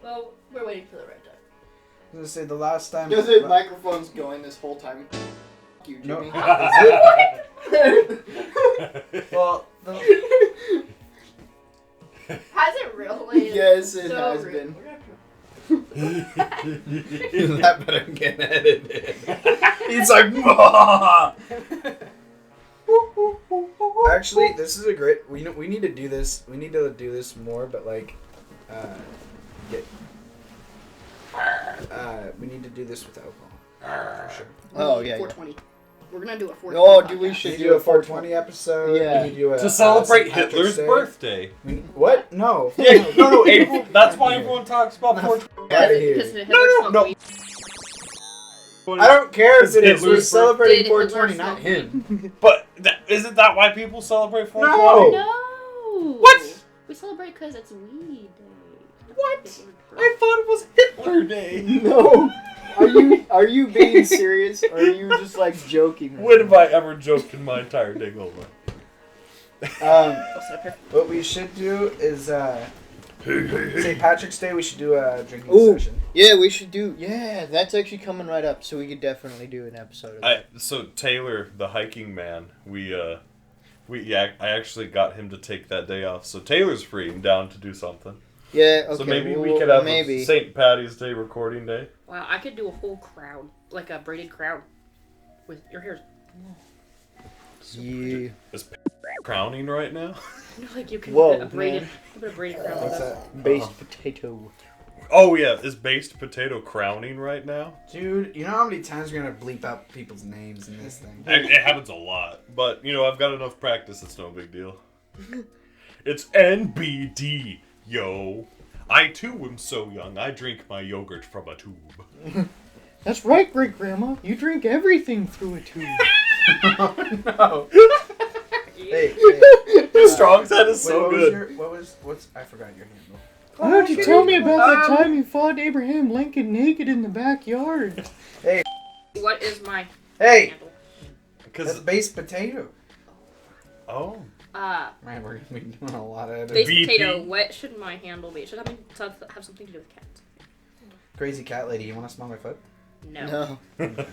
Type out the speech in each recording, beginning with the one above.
Well, we're waiting for the right time. I was gonna say the last time. Does the microphone's going this whole time? F you, Jimmy. No. Is it? Well, Has it really? Yes, it So has rude. been. that better get edited. He's like, "Mwah." Actually, this is a great. We need to do this. We need to do this more, but like, we need to do this with alcohol. For sure. Oh, yeah. 420. We're gonna do a 420. Oh, do we podcast. should We do a 420 episode. Yeah. We need to do a, To celebrate St. Patrick's Hitler's Day. birthday. What? No. Yeah, no, April. That's why everyone talks about 420. Out of Because here. Hitler No, smoked no. weed. I don't care if it is. We're Hitler's celebrating birthday. Did 420, Hitler not smoke him. But isn't that why people celebrate 420? No. No. What? We celebrate because it's weed day. What? I thought it was Hitler Day. No. Are you being serious? Or are you just like joking? Right When now? have I ever joked in my entire day? Hold on. What we should do is St. Patrick's Day. We should do a drinking Ooh. session. Yeah, we should do. Yeah, that's actually coming right up. So we could definitely do an episode of that. So Taylor, the hiking man, I actually got him to take that day off. So Taylor's free and down to do something. Yeah. Okay. So maybe well, we could have maybe. a St. Patty's Day recording day. Wow, I could do a whole crown, like a braided crown, with your hair. Yeah. Is crowning right now? You know, like you can Whoa, put a braided, man. you put a braided crown What's with that? Based potato. Oh yeah, is baked potato crowning right now? Dude, you know how many times you're gonna bleep out people's names in this thing? It happens a lot, but I've got enough practice. It's no big deal. It's NBD, yo. I too am so young. I drink my yogurt from a tube. That's right, great grandma. You drink everything through a tube. Oh no. Hey, Strong's head is so good. I forgot your handle. Why don't you tell me about that time you fought Abraham Lincoln naked in the backyard? What is my Hey, handle? that's based potato. Oh. Man, we're gonna be doing a lot of editing. Baked BP. potato. What should my handle be? It should have something to do with cats. Crazy cat lady, you want to smell my foot? No. No.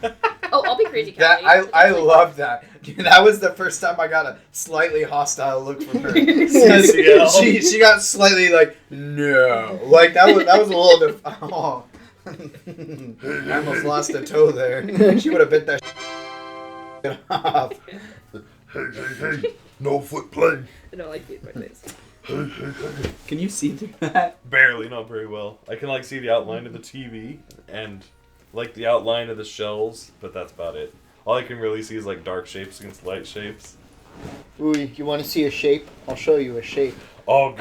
Oh, I'll be crazy That cat. lady. I That's like- love that. That was the first time I got a slightly hostile look from her. CCL. she got slightly like no, like that was a little bit. Oh, I almost lost a toe there. She would have bit that off. Hey, no foot play. I don't like these birthdays. Can you see through that? Barely, not very well. I can see the outline of the TV and the outline of the shelves, but that's about it. All I can really see is dark shapes against light shapes. Ooh, you want to see a shape? I'll show you a shape. Oh,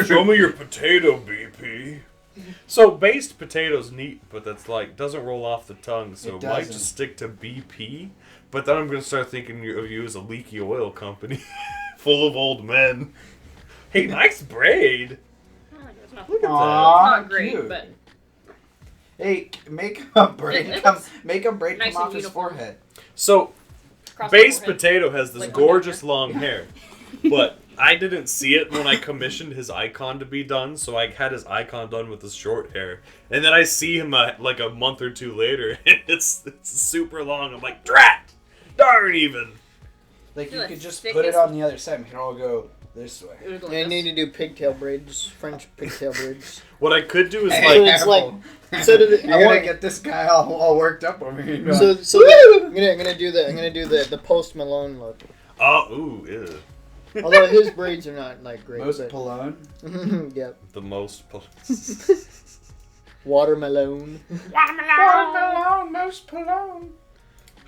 show me your potato, BP. So based potato's neat, but that's doesn't roll off the tongue, so it might doesn't. just stick to BP. But then I'm gonna start thinking of you as a leaky oil company, full of old men. Hey, nice braid. Look at Aw, Not great, cute. but Hey, make a braid It come. looks Make a braid nice come and off his uniform. forehead. So, across my Based forehead. Potato has this Like gorgeous on long hair, but I didn't see it when I commissioned his icon to be done, so I had his icon done with his short hair. And then I see him a month or two later, and it's super long. I'm like, drat! Darn even! Like you Feel could like just thick put it as- on the other side. We can all go this way. It would go like I this. need to do pigtail braids, French pigtail braids. What I could do is Hey, So it's like- so did it- You're I gonna want- get this guy all worked up over here. Going, So I'm gonna do the Post Malone look. ooh, ew. Although his braids are not great. most but, Cologne. yep. The most. Watermelon. Watermelon, most Cologne.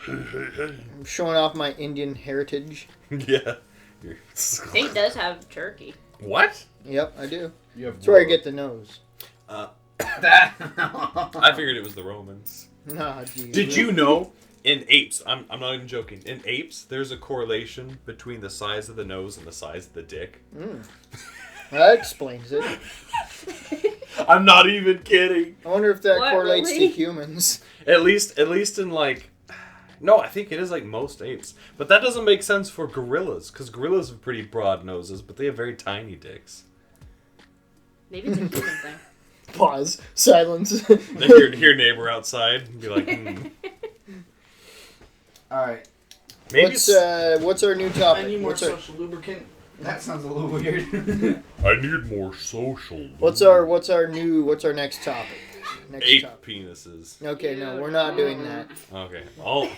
I'm showing off my Indian heritage. Yeah. Nate does have turkey. What? Yep, I do. You have That's where I get the nose. that. I figured it was the Romans. Nah, geez. Did you know in apes, I'm not even joking, in apes there's a correlation between the size of the nose and the size of the dick? That explains it. I'm not even kidding. I wonder if that What, correlates really? to humans. At least in no, I think it is most apes. But that doesn't make sense for gorillas, because gorillas have pretty broad noses, but they have very tiny dicks. Maybe it's a human thing. Pause. Silence. Then your neighbor outside and be like, All right. maybe What's our new topic? I need more What's our social lubricant. That sounds a little weird. I need more social. what's our next topic? Next 8 topic. penises. Okay, no, we're not doing that. Okay. Oh,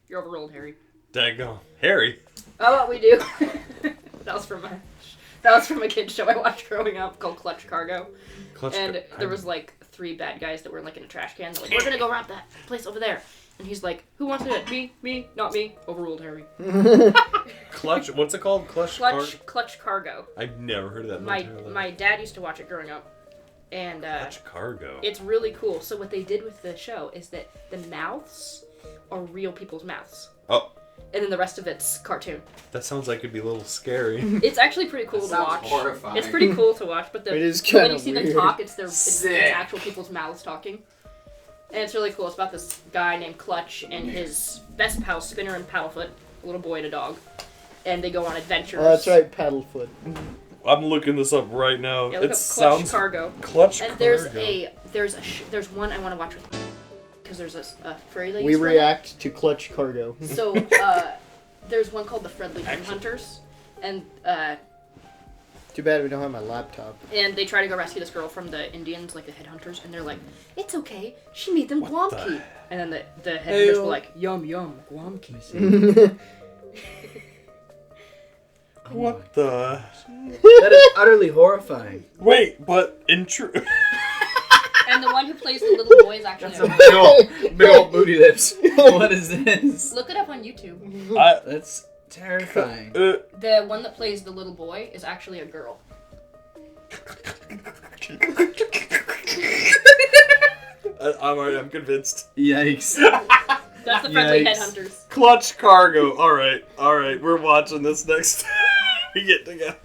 You're overruled, Harry. daggone. Harry. Oh, what we do? That was from a kid's show I watched growing up called Clutch Cargo. And there was like 3 bad guys that were like in a trash can. They're like, we're gonna go rob that place over there. And he's like, who wants it? Me, not me. Overruled, Harry. Clutch. What's it called? Clutch Cargo. I've never heard of that. in my entire life. My dad used to watch it growing up. And Clutch Cargo. it's really cool. So what they did with the show is that the mouths are real people's mouths. Oh. And then the rest of it's cartoon. That sounds like it'd be a little scary. It's actually pretty cool to Sounds watch. horrifying. It's pretty cool to watch, but It is when kinda you see weird. them talk, it's Sick. actual people's mouths talking. And it's really cool. It's about this guy named Clutch and his best pal, Spinner and Paddlefoot, a little boy and a dog. And they go on adventures. Oh, that's right, Paddlefoot. I'm looking this up right now. Yeah, It look up Clutch sounds Cargo. Clutch And Cargo. there's one I want to watch with, because there's a furry lady. We react to Clutch Cargo. So there's one called the Friendly Hunters, and Too bad we don't have my laptop. they try to go rescue this girl from the Indians, like the headhunters, and they're like, it's okay, she made them guamki. And then the headhunters were like, yum yum, guamki. What the? That is utterly horrifying. Wait, but in true. And the one who plays the little boy is actually That's a big old booty lips. What is this? Look it up on YouTube. That's terrifying. The one that plays the little boy is actually a girl. I'm convinced. Yikes. That's the Friendly Yikes. Headhunters. Clutch Cargo. All right. We're watching this next. We get together.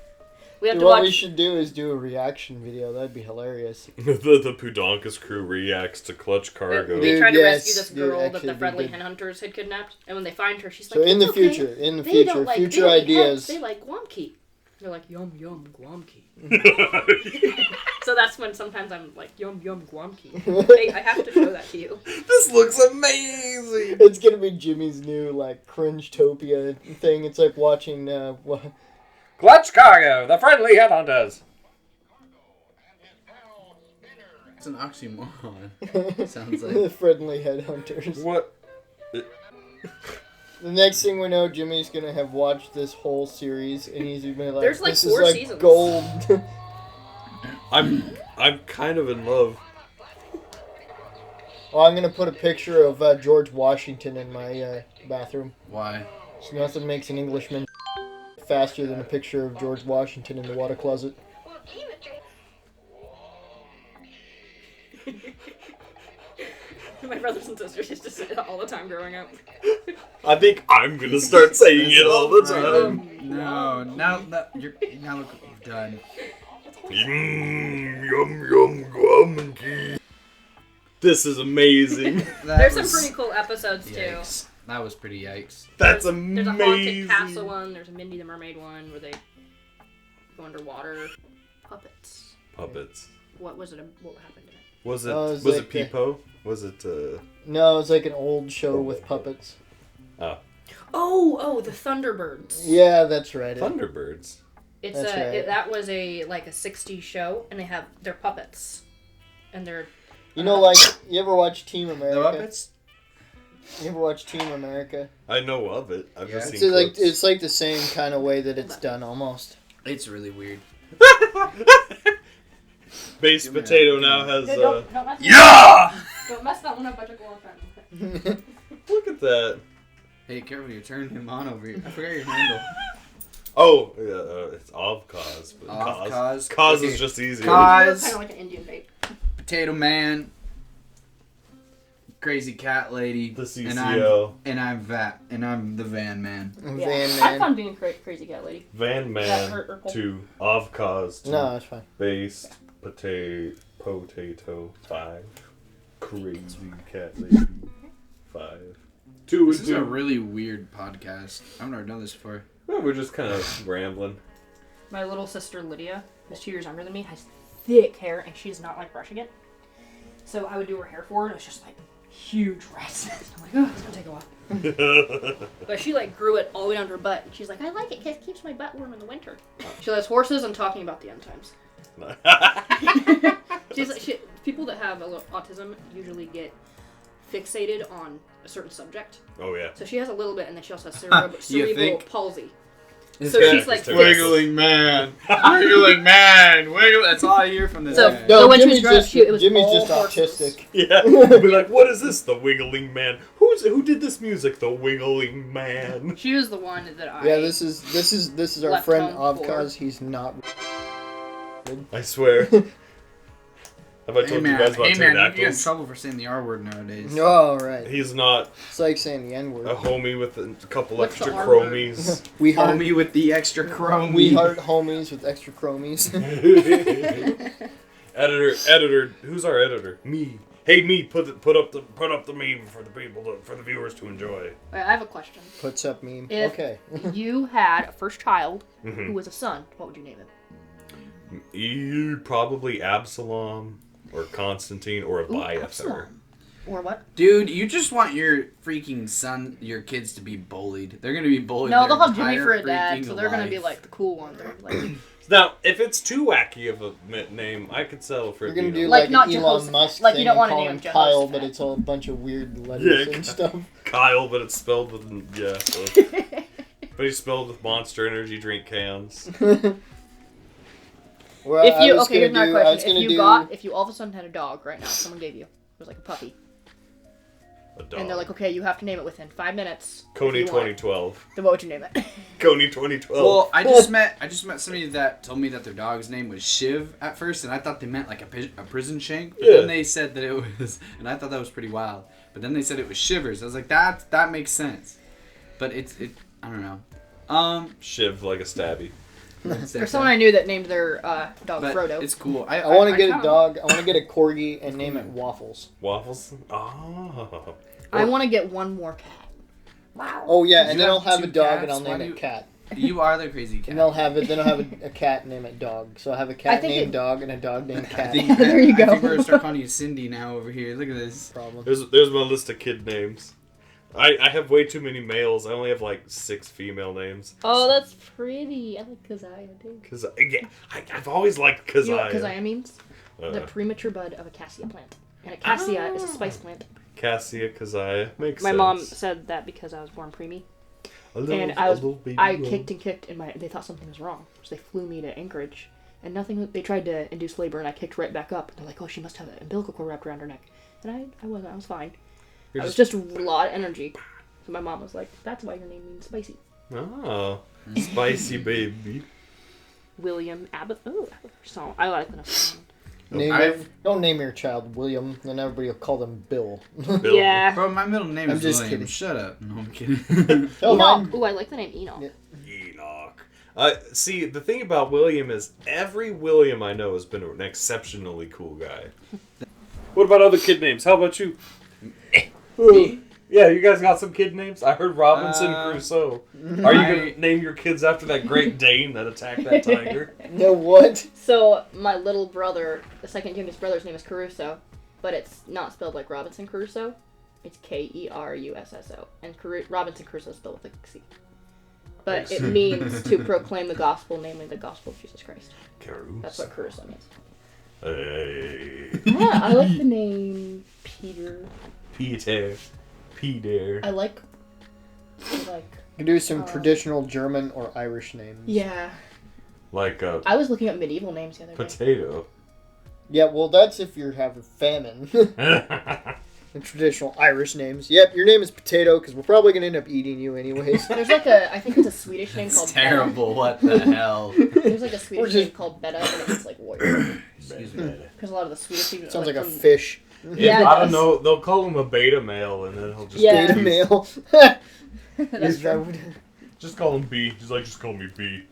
We have to What we watch. should do is do a reaction video. That'd be hilarious. The Puudonkis crew reacts to Clutch Cargo. They tried to Dude, rescue yes, this dude, girl that actually, the we Friendly did. Headhunters had kidnapped, and when they find her, she's like, So in the "It's okay. future, They don't like, future they don't eat ideas. heads, they like guamki." They're like, yum yum guamki. So that's when sometimes I'm like, yum yum guamki. Hey, I have to show that to you. This looks amazing. It's gonna be Jimmy's new like cringe-topia thing. It's like watching Clutch Cargo, the Friendly Headhunters. It's an oxymoron. Sounds like. the friendly headhunters. What? The next thing we know, Jimmy's gonna have watched this whole series, and he's gonna be like, There's, like, "This 4 is like seasons." gold." I'm kind of in love. Oh, I'm gonna put a picture of George Washington in my bathroom. Why? So nothing makes an Englishman faster than a picture of George Washington in the water closet. My brothers and sisters used to say that all the time growing up. I think I'm gonna start saying it all the time. No, now look what you've done. Yum yum guamki. This is amazing. There's some pretty cool episodes too. Yikes. That was pretty yikes. That's There's a amazing. haunted castle one. There's a Mindy the Mermaid one where they go underwater. Puppets. Puppets. What was it? What happened to it? Was it? Oh, it was was like it Peepo? Was it? No, it's like an old show with puppets. Oh, the Thunderbirds. Yeah, that's right. Thunderbirds. It's That's right. that was a 60s show, and they're puppets, and they're. You know, like, you ever watch Team America? The Muppets? You ever watch Team America? I know of it. I've just It's seen like clips. it's like the same kind of way that it's done, almost. It's really weird. Base Give me Potato that. now has. Don't mess Yeah! Don't mess that one up. I took a long time. Look at that. Hey, careful, you're turning him on over here. I forgot your handle. Oh, it's Ovvkoz. but Ovvkoz. Kaz Okay. is just easier. Kaz. Kind of like an Indian vape. Potato Man. Crazy Cat Lady. The And CCO. I'm the Van Man. Van I Man. had fun being a crazy cat lady. Van That Man hurt her. to Ovvkoz to No, it's fine. Base Potato 5. Crazy Cat Lady 5. 2 This and is a 2. really weird podcast. I've never done this before. Well, we're just kind of rambling. My little sister Lydia, who's 2 years younger than me, has thick hair, and she does not like brushing it. So I would do her hair for her, and it was just like huge rest. I'm like, oh, it's gonna take a while. But she like grew it all the way down to her butt, and she's like, I like it because it keeps my butt warm in the winter. She likes horses and talking about the end times. People that have autism usually get fixated on a certain subject. Oh yeah. So she has a little bit, and then she also has cerebral palsy. It's So she's like wiggling man, wiggling man, wiggle. That's all I hear from this. So, guy. No, when Jimmy's she was just, growing up, it was Jimmy's all just horses. autistic. Yeah. Be like, what is this? The Wiggling Man. Who did this music? The Wiggling Man. She was the one that I. Yeah, this is our left friend home for. Ovvkoz. He's not. I swear. Have I told you guys about you get in pterodactyls? trouble for saying the R word nowadays. Oh, right. He's not It's like saying the N word. a homie with a couple What's the extra R word? chromies. We heart, Homie with the extra chrome. we heart homies with extra chromies. Editor, who's our editor? Me. Hey, me, put up the meme for the people, for the viewers to enjoy. I have a question. Puts up meme. If Okay. you had a first child who Mhm. was a son, what would you name him? Probably Absalom or Constantine or Abiathar. Absalom. Or what? Dude, you just want your your kids to be bullied. They're gonna be bullied. No, their they'll have Jimmy entire for a dad, freaking so they're gonna be life. like the cool one. They're like, Now, if it's too wacky of a name, I could settle for You're it. gonna do Like, like, not an Jehoshaphat. Elon Musk Like, you thing don't wanna and call name him him Kyle, Jehoshaphat. but it's all a bunch of weird letters Yeah, and stuff. Kyle, but it's spelled with so. But he's spelled with Monster Energy drink cans. Well, if you I was okay, here's gonna another do- I was question. gonna If you all of a sudden had a dog right now, someone gave you, it was like a puppy, A dog. and they're like, okay, you have to name it within 5 minutes. if Coney you want. 2012. Then what would you name it? Coney 2012. Well, I just met somebody that told me that their dog's name was Shiv at first, and I thought they meant like a prison shank. But Yeah. then they said that it was, and I thought that was pretty wild. But then they said it was Shivers. I was like, that makes sense. But it I don't know. Shiv like a stabby. There's someone I knew that named their dog But Frodo. it's cool. I want to get a kinda- dog. I want to get a corgi and name it Waffles. Waffles? Oh. I want to get one more cat. Wow. Oh yeah, You and then have I'll have a two dog and cats? I'll Why name do it you- Cat. You are the crazy cat. And I'll have a cat name it Dog. So I'll have a cat think named it- Dog and a dog named I Cat. think There you I think go. we're gonna start calling you Cindy now over here. Look at this. Problem. There's my list of kid names. I have way too many males. I only have like 6 female names. Oh, that's pretty. I like Keziah too. Cause yeah, I've always liked You know what Keziah. Keziah means? The premature bud of a cassia plant. And a cassia is a spice plant. Cassia, Keziah. Makes My sense. mom said that because I was born preemie. And I kicked and kicked, and they thought something was wrong. So they flew me to Anchorage. And they tried to induce labor, and I kicked right back up. And they're like, oh, she must have an umbilical cord wrapped around her neck. And I wasn't. I was fine. You're I was just a lot of energy. So my mom was like, that's why your name means spicy. Oh, spicy baby. William Abbott. Oh, so I like the I've- Don't name your child William, then everybody will call them Bill. Bill. Yeah. Bro, my middle name I'm is just William. kidding. Shut up. No, I'm kidding. Tell Enoch. mine- Ooh, I like the name Enoch. Yeah. Enoch. See, the thing about William is every William I know has been an exceptionally cool guy. What about other kid names? How about you? Me? Yeah, you guys got some kid names? I heard Robinson Crusoe. Are you I- going to name your kids after that Great Dane that attacked that tiger? No, what? So my little brother, the second youngest brother's name is Caruso, but it's not spelled like Robinson Crusoe. It's Kerusso, and Robinson Crusoe is spelled with a C. But it means to proclaim the gospel, namely the gospel of Jesus Christ. Caruso. That's what Caruso means. Hey. Yeah, I like the name Peter. Peter. I like. You do some traditional German or Irish names. Yeah. Like a I was looking up medieval names the other day. potato. Yeah, well, that's if you're having famine. The traditional Irish names. Yep, your name is Potato because we're probably gonna end up eating you anyways. There's like I think it's a Swedish name called It's terrible. What the hell? Betta. There's like a Swedish just- name called Betta, and it's like warrior. Excuse me. Because a lot of the Swedish people Sounds like a from- fish. Yeah, it I don't does. know. They'll call him a beta male, and then he'll just Yeah. Beta male. That's true. just call him B. He's like, just call me B.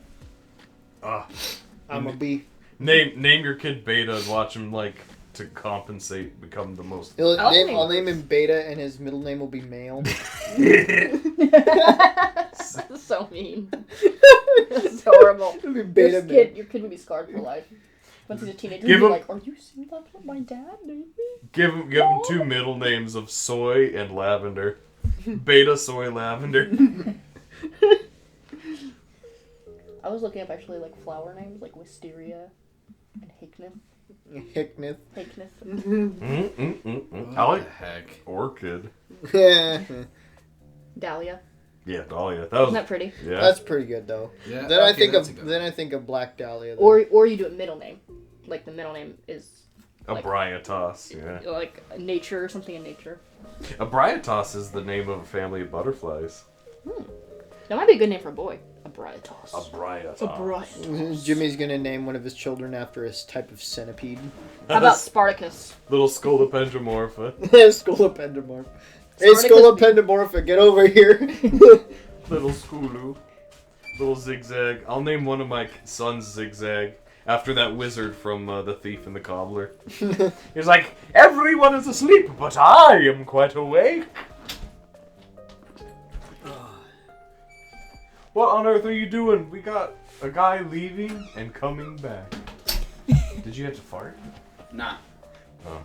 I'm a bee. Name your kid Beta and watch him like to compensate become the most. I'll name him Beta, and his middle name will be Male. That's so mean. That's horrible. It'll be Beta Your kid would be scarred for life. Once he's a teenager, Give he'll be him- like, "Are you serious? That's what my dad named me?" Give him 2 middle names of Soy and Lavender. Beta Soy Lavender. I was looking up actually like flower names like Wisteria and Hickneth. Hickneth. I like the heck? Orchid. Dahlia. Yeah, Dahlia. That was Isn't that pretty? yeah. That's pretty good though. Yeah. Then I okay, think that's a of good one. Black Dahlia. Then. Or you do a middle name, like the middle name is a like- Bryatos. Yeah. like nature or something in nature. A Bryatos is the name of a family of butterflies. That might be a good name for a boy. A Bryatos. A Bryatos. A Bryatos. Jimmy's gonna name one of his children after his type of centipede. How about Spartacus? Little Scolopendromorpha. Scolopendromorph. Hey, Scolopendromorpha, get over here. Little Skulu. Little Zigzag. I'll name one of my sons Zigzag after that wizard from The Thief and the Cobbler. He's like, everyone is asleep, but I am quite awake. What on earth are you doing? We got a guy leaving and coming back. Did you have to fart? Nah. Oh.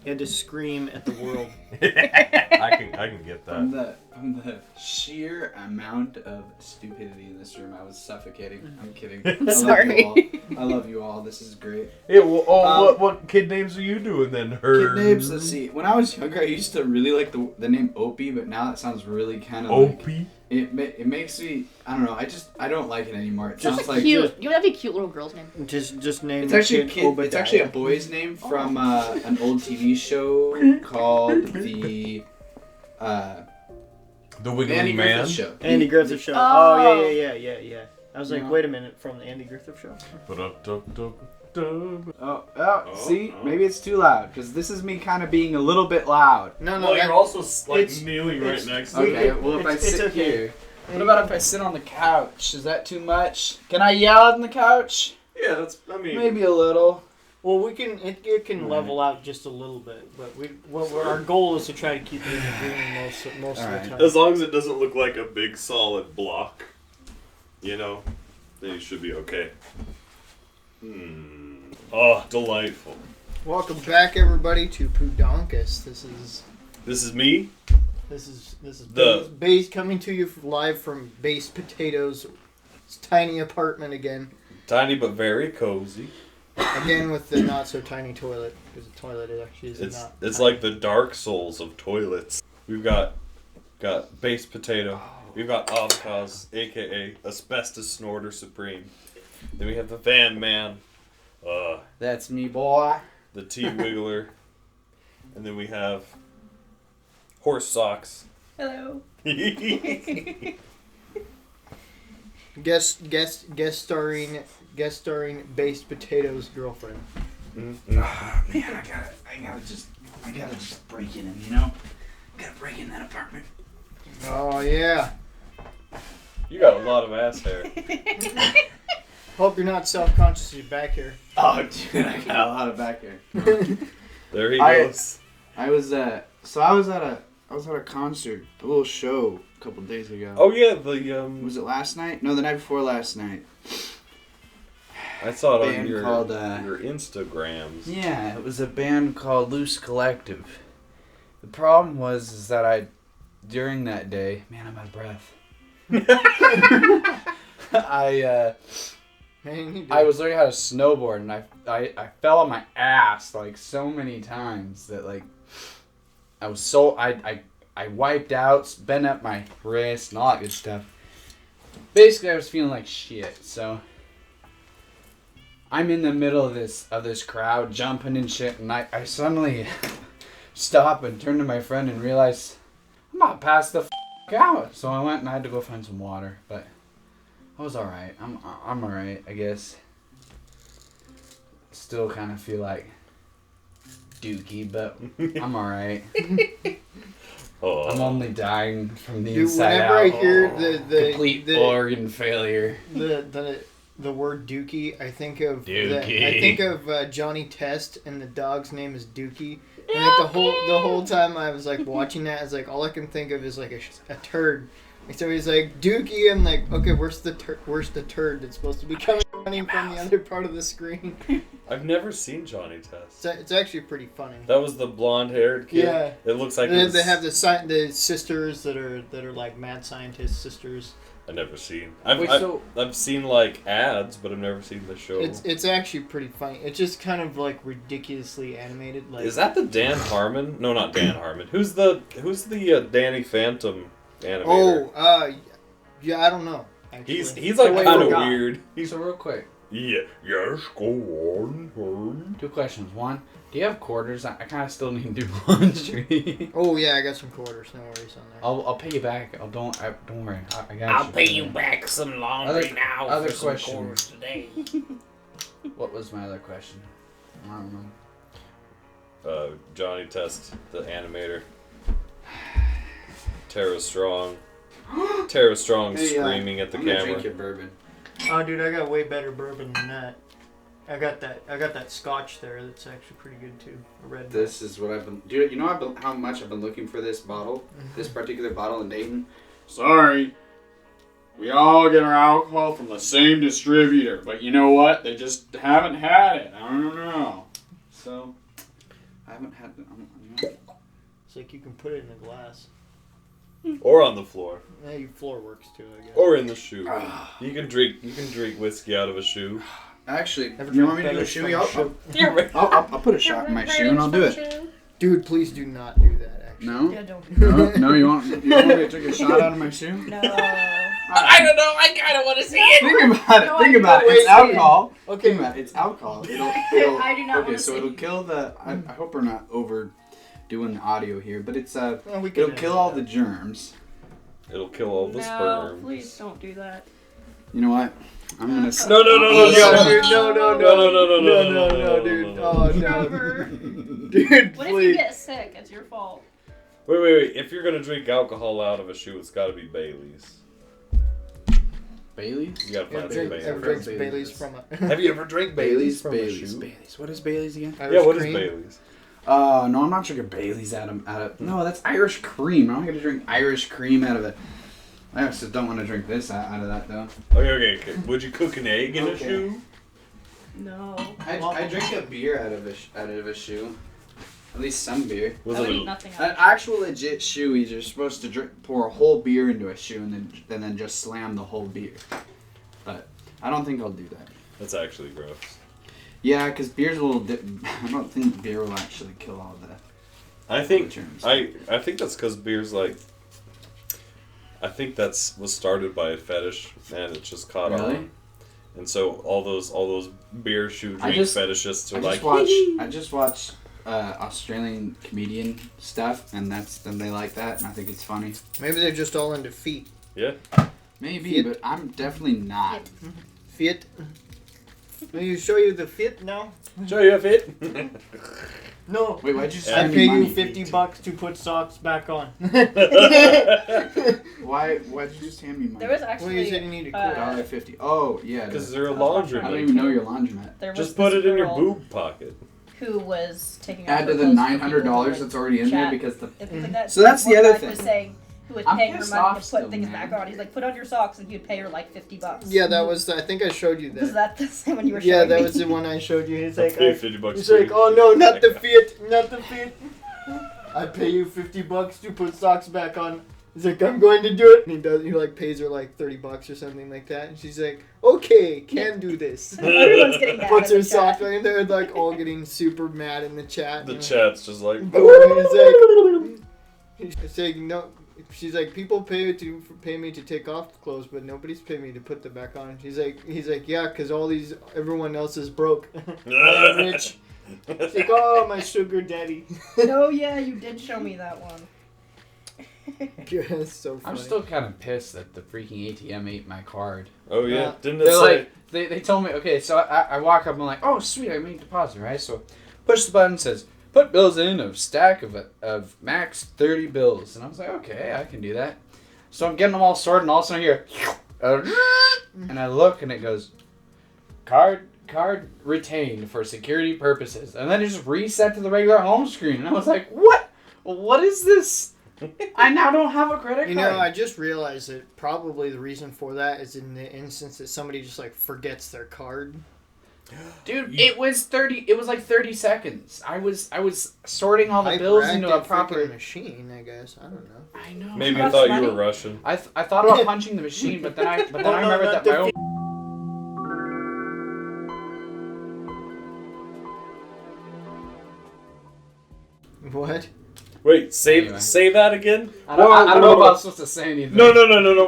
He had to scream at the world. I can get From that. the sheer amount of stupidity in this room, I was suffocating. I'm kidding. Sorry. I love you all. This is great. Yeah, well, what kid names are you doing then? Her Kid names, let's see. When I was younger, I used to really like the name Opie, but now it sounds really kind of like... Opie. It makes me... I don't know. I don't like it anymore. It sounds Just like... cute. You have a cute little girl's name. Just name It's the actually kid Obadiah. it's actually a boy's name from an old TV show called the The Wiggly Andy Man. Griffith Show. Andy Griffith Show. Oh. Oh, yeah. I was like, No. wait a minute, from the Andy Griffith Show? See, maybe it's too loud because this is me kind of being a little bit loud. No, Well, you're also like it's- kneeling right it's- next to Okay, it. well if I It's sit okay. here, what about if I sit on the couch? Is that too much? Can I yell on the couch? Yeah, that's. I mean, Maybe a little. Well, we can. It can level out just a little bit, but our goal is to try to keep it in green most of Alright. the time. as long as it doesn't look like a big solid block, then you should be okay. Oh, delightful. Welcome back, everybody, to Puudonkis. This is me. This is The- Base coming to you live from Base Potato's tiny apartment again. Tiny but very cozy. Again with the not so tiny toilet, because the toilet actually is not. It's tiny. like the Dark Souls of toilets. We've got Base Potato. We've got Ovvkoz, aka Asbestos Snorter Supreme. Then we have the Van Man, That's me, boy. the Tea Wiggler, and then we have Horse Socks. Hello. guest starring Base Potato's girlfriend. Man, I gotta just break in him, you know? Gotta break in that apartment. Oh yeah. You got a lot of ass hair. Hope you're not self-conscious. You're back here. Oh, dude, I got a lot of back here. There he I- goes. I was at a concert, a little show a couple days ago. Oh yeah, Was it last night? No, the night before last night. I saw it on band your called, your Instagrams. Yeah, it was a band called Loose Collective. The problem was that during that day, man, I'm out of breath. I was learning how to snowboard, and I fell on my ass like so many times that like I was so I wiped out, bent up my wrist, and all that good stuff. Basically, I was feeling like shit. So I'm in the middle of this crowd jumping and shit, and I suddenly stop and turn to my friend and realize I'm about to pass the out. So I went and I had to go find some water, but I was alright. I'm alright, I guess. Still kind of feel like dookie, but I'm alright. Oh. I'm only dying from the Dude, inside whenever out. I hear Complete organ failure. the word Dookie, I think of Dookie. Johnny Test, and the dog's name is Dookie. And like the whole time I was like watching that, it's like all I can think of is like a turd. Like, so he's like Dookie, and like, okay, where's the turd that's supposed to be coming? running from the other part of the screen. I've never seen Johnny Test. It's actually pretty funny. That was the blonde-haired kid. Yeah. It looks like They have the sisters that are like mad scientist sisters. I've never seen. Wait, I've seen like ads, but I've never seen the show. It's actually pretty funny. It's just kind of like ridiculously animated. Like Is that the Dan Harmon? No, not Dan Harmon. Who's the Danny Phantom animator? Oh, yeah, I don't know. Actually. He's like I kind of forgot. weird. So real quick, Yeah. Yes. Go on. 2 questions. One, do you have quarters? I kind of still need to do laundry. Oh yeah, I got some quarters. No worries on that. I'll pay you back. Don't worry. I got you. I'll pay you back some laundry now other for some question. quarters today. What was my other question? I don't know. Johnny Test, the animator. Tara Strong screaming at the I'm gonna camera. drink your bourbon. Oh, dude, I got way better bourbon than that. I got that Scotch there. That's actually pretty good too. A red. This is what I've been. Dude, you know how much I've been looking for this bottle, this particular bottle in Dayton. Sorry, we all get our alcohol from the same distributor, but you know what? They just haven't had it. I don't know. So I haven't had it. It's like you can put it in a glass. Or on the floor. Yeah, your floor works too, I guess. Or in the shoe. You can drink whiskey out of a shoe. Actually, Ever you want me drink to do a Baileys shoe? from a shoe? I'll put a shot in my shoe and I'll do it. Dude, please do not do that. Actually. No? Yeah, don't. No, you want me to take a shot out of my shoe? No. I don't know. I kind of want to see it. Think about it. No, Think I about it. don't It's wait. alcohol. Okay. Think about it. It's alcohol. It'll I do not okay, wanna so see. it'll kill the. I hope we're not overdoing the audio here, but it's Well, we can it'll kill all the germs. It'll kill all the No, sperm. please don't do that. You know what? I'm gonna. No, dude, no, dude. no. Oh, no. Trevor. Dude, What if you please. get sick? It's your fault. Wait. If you're gonna drink alcohol out of a shoe, it's gotta be Bailey's. Bailey's. You gotta Ever find some drink, Bailey's. ever drinks Bailey's. Bailey's from a Have you ever drank Bailey's. from a Bailey's. shoe? Bailey's. What is Bailey's again? Irish Yeah, what is cream? Bailey's? No, I'm not drinking Bailey's out of. No, that's Irish cream. I'm not gonna drink Irish cream out of it. I also don't want to drink this out of that though. Okay. Would you cook an egg in a Okay. shoe? No. I drink a beer out of a shoe. At least some beer. Was I would it eat a, nothing An out actual legit shoeies, you're supposed to pour a whole beer into a shoe and then just slam the whole beer. But I don't think I'll do that. That's actually gross. Yeah, because beer's a little. I don't think beer will actually kill all that. I think germs. I think that's because beer's like. I think was started by a fetish and it just caught Really? on. And so all those beer shoe drink fetishists are like. I just watch Australian comedian stuff, and they like that, and I think it's funny. Maybe they're just all into feet. Yeah. Maybe, Fit. but I'm definitely not. Fit. Will you show you the fit now? Show you a fit. No. Wait, why'd you I send pay me you money? $50 to put socks back on. Why'd you just hand me money? There was Well, actually. you said you needed $1.50. Oh yeah. Because they're a I was I don't laundromat. even know your laundromat. There was Just put this it in your girl boob pocket. Who was taking Add out to her the clothes for people $900 who, that's already in there chat. because the. If it's like that, So that's the one other guy thing. Was saying who would I'm pay her pissed money off to put still, things man. back on. He's like, put on your socks, and you'd pay her like $50. Yeah, that was. I think I showed you Was that. that the same one you were showing Yeah, that me? was the one I showed you. He's I like, pay $50 he's for like, you. oh no, not the fit, not the fit. I pay you $50 to put socks back on. He's like, I'm going to do it. And he does. He like pays her like $30 or something like that. And she's like, okay, can do this. Everyone's getting mad. Puts in her the socks chat. back, and they're like all getting super mad in the chat. The you know. chat's just like. He's saying no. She's like, people pay me to take off clothes, but nobody's paying me to put them back on. He's like, yeah, because everyone else is broke. I'm rich. She's like, oh, my sugar daddy. Oh yeah, you did show me that one. It's so I'm funny. still kind of pissed that the freaking ATM ate my card. Oh yeah, Yeah. didn't it They're say? like, they told me, okay, so I walk up and I'm like, oh sweet, I made a deposit, right? So push the button, says put bills in a stack of max 30 bills, and I was like, okay, I can do that. So I'm getting them all sorted, and all of a sudden I hear, and I look and it goes, card retained for security purposes, and then it just reset to the regular home screen, and I was like, what is this? I now don't have a credit card. You know, I just realized that probably the reason for that is in the instance that somebody just like forgets their card. Dude, it was 30. It was like 30 seconds. I was sorting all the bills into a proper machine. I guess I don't know. I know. Maybe I thought you were Russian. I thought about punching the machine, but then I remembered that my own. What? Wait, say that again? I don't know if I was supposed to say anything. No.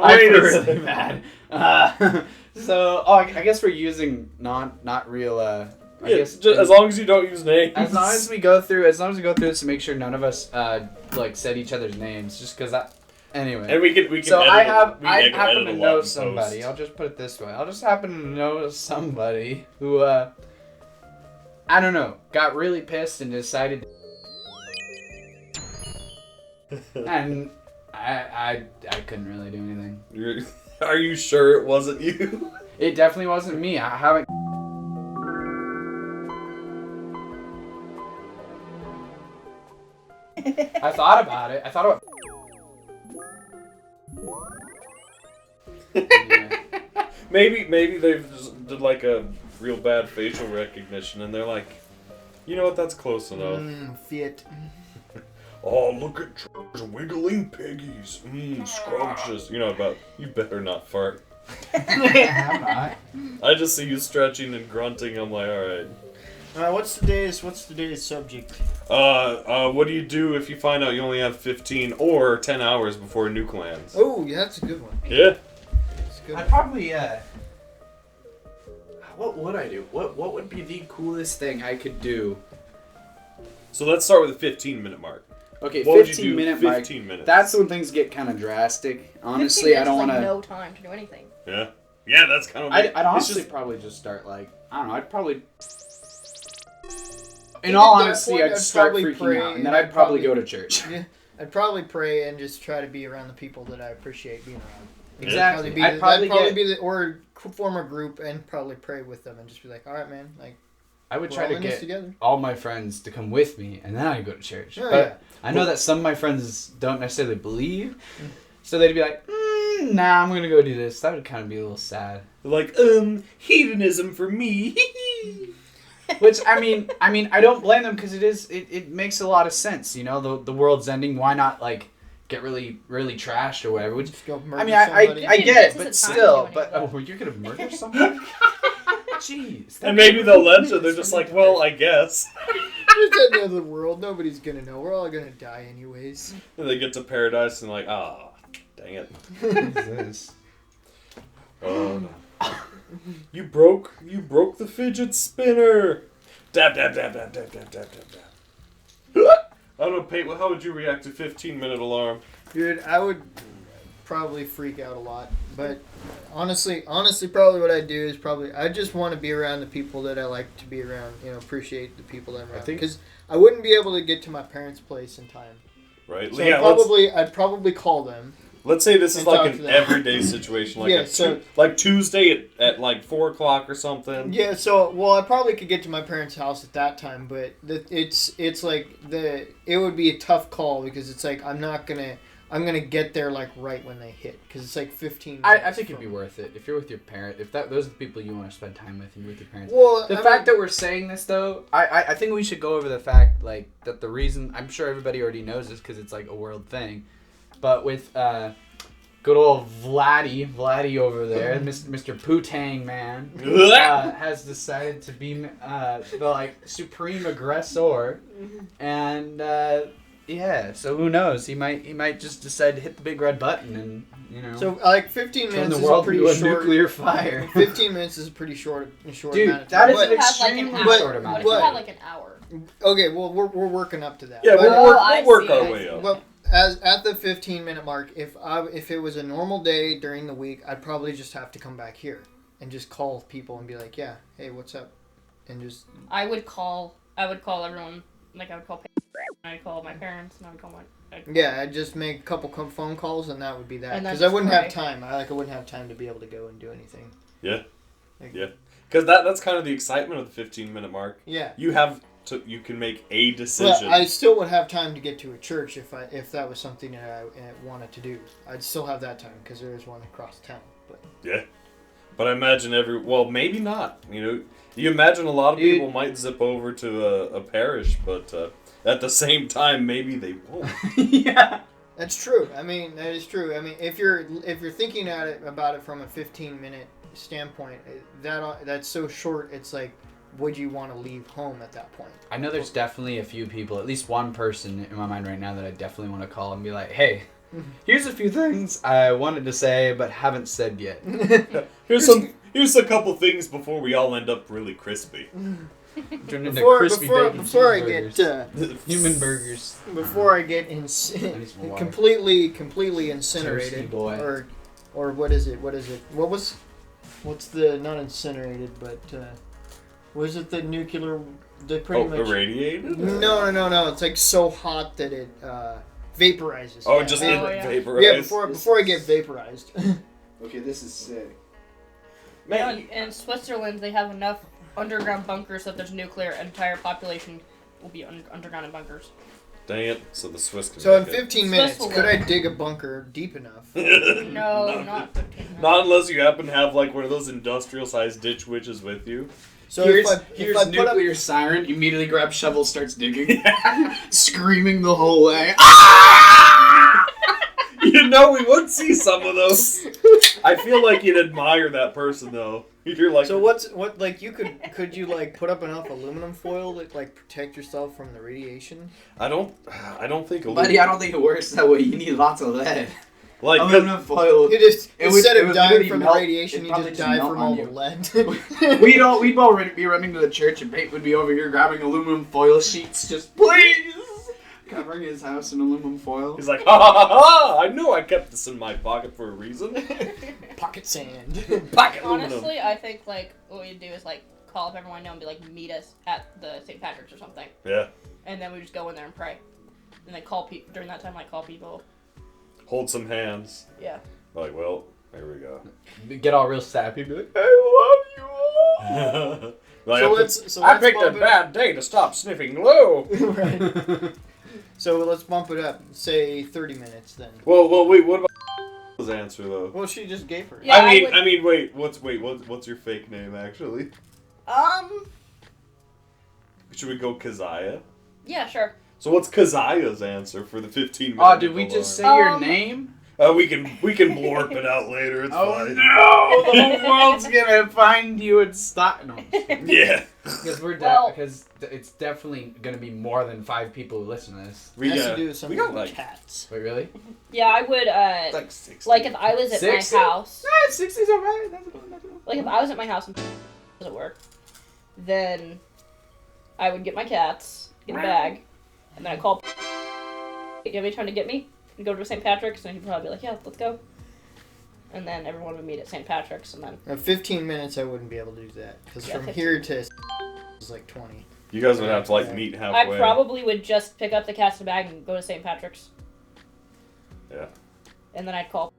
I Wait feel a really second. bad. I guess we're using not real. I guess just, as long as you don't use names. As long as we go through this to make sure none of us like said each other's names, just because that. Anyway. And we can. So edit I happen edit to a lot know in somebody. post. I'll just put it this way. I'll just happen to know somebody who I don't know, got really pissed and decided. And I couldn't really do anything. Are you sure it wasn't you? It definitely wasn't me. I haven't. I thought about it. Yeah. Maybe they've just did like a real bad facial recognition, and they're like, you know what? That's close enough. Fit. Oh, look at George wiggling piggies. Scrumptious. You know about. You better not fart. I'm not. I just see you stretching and grunting. I'm like, all right. What's today's subject? What do you do if you find out you only have 15 or 10 hours before a nuke lands? Oh, yeah, that's a good one. Yeah. That's a good I'd one. probably what would I do? What would be the coolest thing I could do? So let's start with the 15-minute mark. Okay, What would you 15-minute do? mark. 15 minutes. That's when things get kind of drastic. Honestly, I don't want to. No time to do anything. Yeah. Yeah, that's kind of. I'd honestly probably just start like I don't know. I'd probably. In all honesty, I'd start probably freaking pray out, and and then I'd I'd probably probably- go to church. Yeah, I'd probably pray and just try to be around the people that I appreciate being around. Exactly. I'd probably get. be or form a group and probably pray with them and just be like, all right, man, like I would we're try all to in this get together. all my friends to come with me, and then I'd go to church. Oh, but yeah. I know that some of my friends don't necessarily believe, so they'd be like, "Nah, I'm gonna go do this." That would kind of be a little sad. like, hedonism for me. Which I mean, I don't blame them because it makes a lot of sense. You know, the world's ending. Why not like get really trashed or whatever? Which Just go murder I mean, I somebody. get it, This but is a time still, to do but anything. oh, you're gonna murder somebody? Jeez. And maybe they'll let you. They're just like, well, I guess. It's the end of the world. Nobody's gonna know. We're all gonna die anyways. And they get to paradise and like, dang it. What is this? Oh no. You broke the fidget spinner. Dab dab dab dab dab dab dab dab dab. I don't know, Pate, how would you react to 15-minute alarm? Dude, I would probably freak out a lot. But honestly, probably what I'd do is I just want to be around the people that I like to be around. You know, appreciate the people that I'm around. Because I wouldn't be able to get to my parents' place in time. Right? So Yeah, I'd probably call them. let's say this is and like talk an to them. everyday situation, like Yeah, like Tuesday at like 4 o'clock or something. Yeah, I probably could get to my parents' house at that time, but it's like it would be a tough call because it's like I'm gonna get there like right when they hit because it's like 15 minutes. I think it'd be worth it if you're with your parent. If those are the people you want to spend time with, and you're with your parents. Well, The fact that we're saying this though, I think we should go over the fact like that the reason I'm sure everybody already knows this because it's like a world thing, but with good old Vladdy over there, Mr. Putang man, has decided to be the like supreme aggressor, and yeah, so who knows? He might just decide to hit the big red button and So like 15 turn minutes the is world a pretty into a short. nuclear fire. 15 minutes is a pretty short Dude, amount of that time. is But- an Have, like, an extremely hour. short amount What of if you time. had like an hour? Okay, well we're working up to that. Yeah, But- I we'll work see, our I way see. up. Well, as at the 15-minute mark, if it was a normal day during the week, I'd probably just have to come back here and just call people and be like, yeah, hey, what's up, and just I would call everyone. Like I would call. I'd call my parents, and I'd call I'd just make a couple phone calls and that would be that And then because I just wouldn't pray. have time. I wouldn't have time to be able to go and do anything. Yeah. Like, Yeah. Because that's kind of the excitement of the 15-minute mark. Yeah. You have you can make a decision. But I still would have time to get to a church if that was something that I wanted to do. I'd still have that time because there is one across town. But Yeah. But I imagine maybe not. You imagine a lot of people might zip over to a parish, but at the same time, maybe they won't. Yeah. that's true. I mean, that is true. I mean, if you're thinking about it from a 15-minute standpoint, that's so short. It's like, would you want to leave home at that point? I know there's definitely a few people, at least one person in my mind right now that I definitely want to call and be like, hey, here's a few things I wanted to say but haven't said yet. Here's a couple things before we all end up really crispy. Turn into crispy bacon before I cheeseburgers. get human burgers. before I get completely incinerated, Thirsty boy. or what is it? What's the not incinerated but was it the nuclear? They pretty much irradiated? No. It's like so hot that it vaporizes. Oh, Yeah. just vaporized. Yeah, before I get vaporized. Okay, this is sick. Man, In Switzerland, they have enough underground bunkers that there's nuclear. Entire population will be underground in bunkers. dang it. So the Swiss can So in make it. 15 minutes, could I dig a bunker deep enough? No, not 15 minutes. Not unless you happen to have like one of those industrial-sized ditch witches with you. So here's if I put up, nuclear siren, immediately grabs shovel, starts digging. Screaming the whole way. We would see some of those. I feel like you'd admire that person though. You're like, so what like could you like put up enough aluminum foil to like protect yourself from the radiation? I don't think. Buddy, I don't think it works that way. You need lots of lead. Like, Aluminum foil. You just instead it of would dying literally from melt- the radiation, it'd you probably just just die melt from on all you. the lead. We'd already be running to the church, and Pate would be over here grabbing aluminum foil sheets, just please covering his house in aluminum foil. he's like, ha ha ha ha! I knew I kept this in my pocket for a reason. Pocket sand. Pocket aluminum. Honestly, I think like what we'd do is like call up everyone I know and be like, meet us at the St. Patrick's or something, Yeah. and then we just go in there and pray, and then call people during that time. Like call people. Hold some hands. Yeah. Like, well, there we go. Get all real sappy, be like, I love you all. Like, So I let's picked a bump it- bad day to stop sniffing glue. Right. So let's bump it up. Say 30 minutes then. Well, wait. What about his answer though? Well, she just gave her. Yeah, I mean, wait. What's your fake name actually? Should we go Keziah? Yeah, sure. So what's Keziah's answer for the 15 minutes? Oh, did we just say your name? We can blorp it out later. It's fine. no! The whole world's gonna find you and stop. No, Yeah. because Well- it's definitely gonna be more than 5 people who listen to this. We It has got to do with something got with like cats. Wait, really? Yeah, I would. like 60. Like if I was at 60? my house. 60's alright. That's Like if I was at my house and was at work, then I would get my cats in a bag, and then I'd call. You have any time to get me? And go to St. Patrick's, and he'd probably be like, "Yeah, let's go." And then everyone would meet at St. Patrick's, and then. Now, 15 minutes, I wouldn't be able to do that because Yeah, from 15. here to is like 20. You guys would have to like meet halfway. I probably would just pick up the cats in a bag and go to St. Patrick's. Yeah. And then I'd call,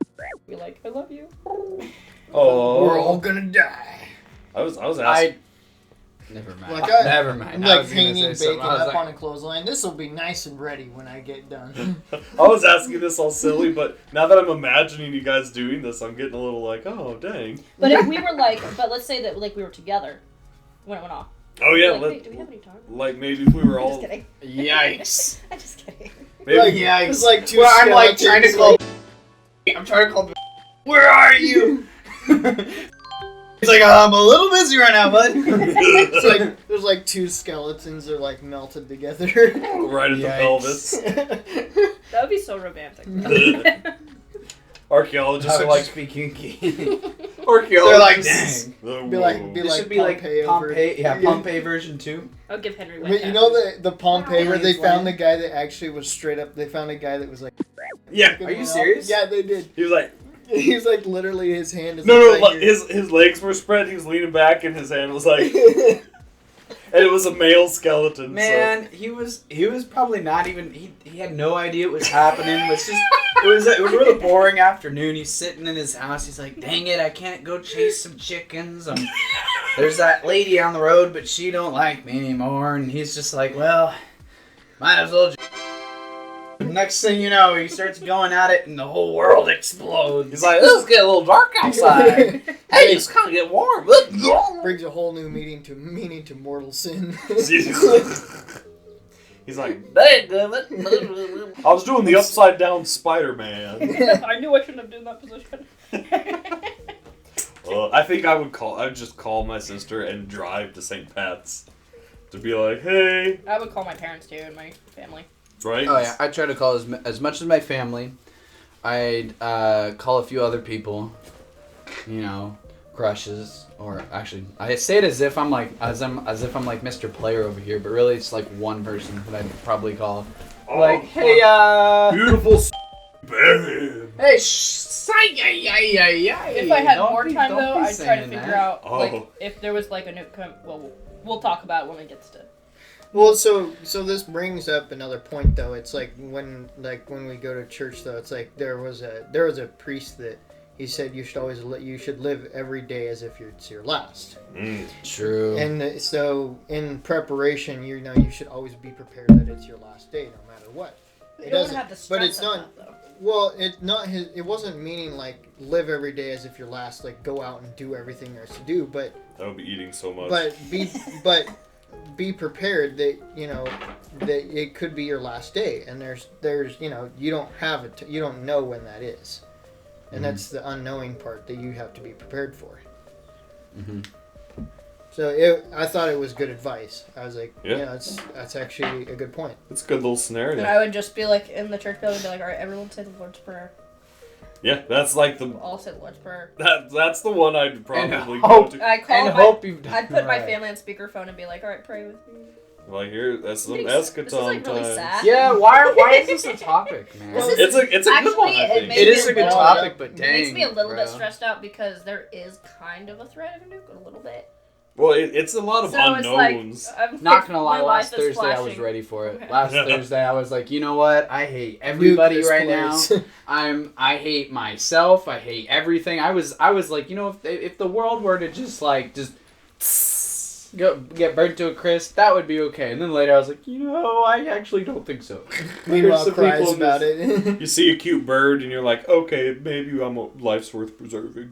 be like, "I love you." Oh. We're all gonna die. I was asking. Never mind. Like Never mind. I'm I like was gonna hanging say something. bacon I was up like, on a clothesline. This will be nice and ready when I get done. I was asking this all silly, but now that I'm imagining you guys doing this, I'm getting a little like, oh dang. But if we were like, but let's say that like we were together when it went off. Oh yeah, Like, wait, do we have any time? like maybe if we were I'm just all kidding. Yikes. I'm just kidding. maybe Like, Yikes. it's like two Well, I'm like trying to skeletons, call. I'm trying to call. Where are you? He's like, I'm a little busy right now, bud. It's like there's like two skeletons that are like melted together. right at the Yikes. pelvis. That would be so romantic. Archaeologists I are like like, speaking. They're They're like, like, dang. be like, This should be like Pompeii Pompeii. Yeah, over- Pompeii version 2. I'll give Henry But White. you know the Pompeii where they Aliens found land. the guy that actually was straight up. They found a guy that was like. yeah. Are you serious? Yeah, they did. He was like, He was like literally his hand is. no, like like, right here. his legs were spread. He was leaning back, and his hand was like, and it was a male skeleton. Man, he was probably not even. He had no idea what was happening. It was a really boring afternoon. He's sitting in his house. He's like, dang it, I can't go chase some chickens. there's that lady on the road, but she don't like me anymore. And he's just like, well, might as well. Next thing you know, he starts going at it, and the whole world explodes. He's like, this is getting a little dark outside. Hey, it's kind of get warm. Brings a whole new meaning to mortal sin. He's like, Dadgummit. I was doing the upside down Spider-Man. I knew I shouldn't have done that position. I think I would just call my sister and drive to St. Pat's to be like, hey, I would call my parents too and my family. right? Oh yeah, I try to call as much as my family. I'd call a few other people, you know, crushes, or actually, I say it as if I'm like Mr. Player over here, but really it's like one person that I'd probably call. Oh, Like, hey, beautiful babe. hey, If I had more time though, I'd try to figure out Oh. like if there was like a new. Well, we'll talk about it when it gets to. Well, so this brings up another point though. It's like when we go to church though, it's like there was a priest that he said you should live every day as if it's your last. True. And so in preparation, you should always be prepared that it's your last day, no matter what. You don't have the stress but it's of not. that, though. Well, it wasn't meaning like live every day as if your last, like go out and do everything there's to do, but I would be eating so much. be prepared that that it could be your last day, and there's you don't have it, you don't know when that is, and that's the unknowing part that you have to be prepared for. Mm-hmm. So I thought it was good advice. I was like, Yeah. that's actually a good point. It's a good little And scenario. I would just be like in the church building, be like, all right, everyone say the Lord's Prayer. Yeah, that's like the All say the Lord's Prayer. that's the one I'd probably go hope- to. I call And my, hope you've done I'd put my right. family on speakerphone and be like, all right, pray with me. Like here, that's some This is eschaton like really time. sad. Yeah, why is this a topic, man? This is- It's a good one. Actually, I it think. makes It is me a good little- topic, but dang, It makes me a little bit bro. stressed out because there is kind of a threat of a nuke, a little bit. Well, it's a lot of So it's like, unknowns. Not gonna lie, my last life is Thursday I was flashing. ready for it. Okay. Last Thursday I was like, you know what? I hate everybody this right place. now. I hate myself. I hate everything. I was like, if the world were to just get burnt to a crisp, that would be okay. And then later I was like, I actually don't think so. Meanwhile, There's some cries people about just- it. You see a cute bird and you're like, okay, maybe life's worth preserving.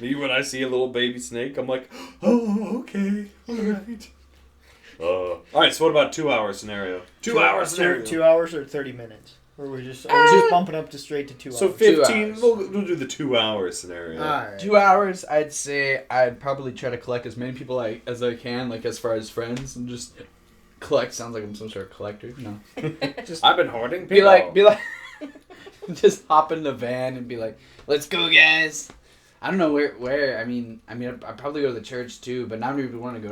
Me, when I see a little baby snake, I'm like, oh, okay, all right. All right, so what about 2 hour scenario? 2 hour scenario. 2 hours or 30 minutes? Or we're just bumping up to straight to 2 hours? So 2 15, hours. we'll do the 2 hour scenario. Alright. 2 hours, I'd say I'd probably try to collect as many people as I can, like as far as friends, and just collect. Sounds like I'm some sort of collector. No, just I've been hoarding be like, just hop in the van and be like, let's go, guys. I don't know where. I mean, I'd probably go to the church too, but not everybody would want to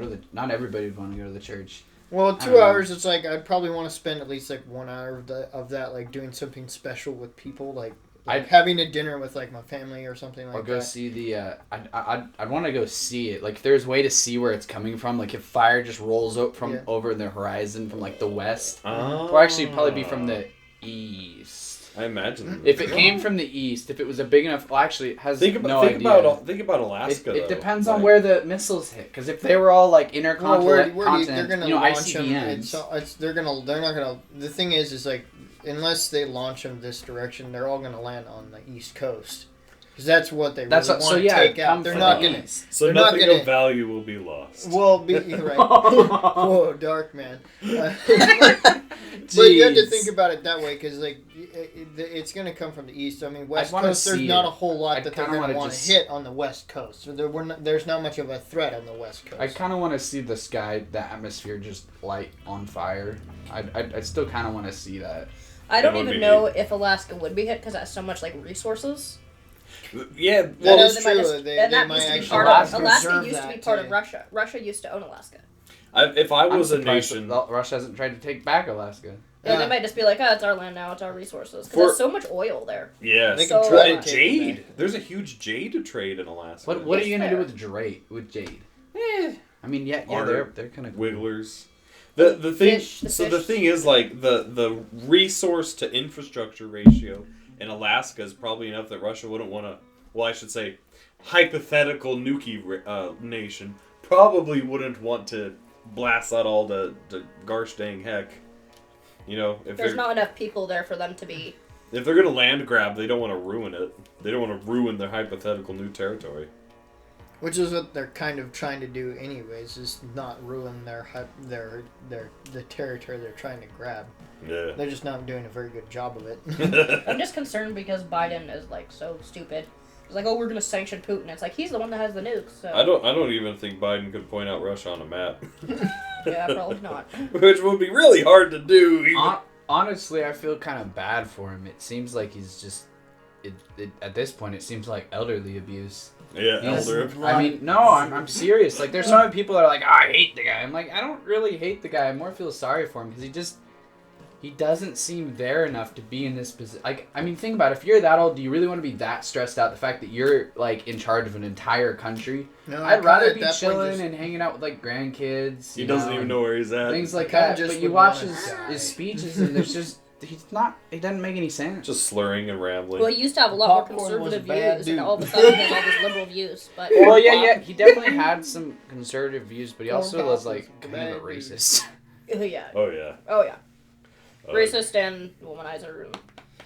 go to the church. Well, I 2 don't know. hours, it's like, I'd probably want to spend at least, 1 hour of that, doing something special with people, like having a dinner with, my family or something like Or go that. see the. I'd want to go see it. Like, if there's a way to see where it's coming from. Like, if fire just rolls up from over the horizon from the west, or actually probably be from the east. I imagine. If it came from the east, if it was a big enough, well, actually, it has think no about idea. think about Alaska. It though. depends on Like, where the missiles hit. Because if they were all intercontinental, they're gonna launch them. ICBMs. They're not gonna. The thing is unless they launch them this direction, they're all gonna land on the East Coast, because that's what they really want to take out. They're not gonna. So they're nothing not gonna, of value will be lost. Well, you're right. Whoa, dark man. But you have to think about it that way, because it's going to come from the east. I mean, West wanna Coast, there's see not it. a whole lot I'd that they're kinda going to wanna want to just- hit on the West Coast. So there's not much of a threat on the West Coast. I kind of want to see the sky, the atmosphere just light on fire. I still kind of want to see that. I don't That would even be know neat. if Alaska would be hit because it has so much resources. Yeah. That Well, is They might true. just- They and that might used to be actually part Alaska of Alaska preserve used to be that part too. of Russia. Russia used to own Alaska. if I I'm was a surprised nation, that Russia hasn't tried to take back Alaska. Yeah, Yeah. they might just be like, oh, it's our land now, it's our resources. Because For- there's so much oil there. yes. They can Well, try and to take it jade. There's a huge jade trade in Alaska. What are Is you gonna do there? with jade? I mean, yeah, Art, they're kind of Wigglers. The thing. Fish, the so the fish. thing is, the resource to infrastructure ratio in Alaska is probably enough that Russia wouldn't want to well, I should say, hypothetical Nuki nation probably wouldn't want to blast that all to gosh dang heck. You know, if There's not enough people there for them to be. If they're gonna land grab, they don't want to ruin it. They don't want to ruin their hypothetical new territory. Which is what they're kind of trying to do, anyways, is not ruin the territory they're trying to grab. Yeah. They're just not doing a very good job of it. I'm just concerned because Biden is like so stupid. He's like, oh, we're gonna sanction Putin. It's like he's the one that has the nukes. So. I don't even think Biden could point out Russia on a map. Yeah, probably not. Which would be really hard to do. Even. Honestly, I feel kind of bad for him. It seems like he's just... at this point, it seems like elderly abuse. Yeah, elder. I mean, no, I'm serious. Like, there's so many people that are like, oh, I hate the guy. I'm like, I don't really hate the guy. I more feel sorry for him because he doesn't seem there enough to be in this position. Like, I mean, think about it. If you're that old, do you really want to be that stressed out? The fact that you're, like, in charge of an entire country? No, I'd rather be at that point chilling just- and hanging out with, like, grandkids. He doesn't even know where he's at. Things like Kinda that. just But you would watch wanna his die. speeches and there's just... It doesn't make any sense. Just slurring and rambling. Well, he used to have a lot more Popcorn was a conservative bad views, dude. and all of a sudden he has all these liberal views. But Well, yeah, he definitely had some conservative views, but he also Corn was, pop like, was kind of a bad dude. racist. yeah, Oh yeah. oh yeah, Oh, racist and womanizer.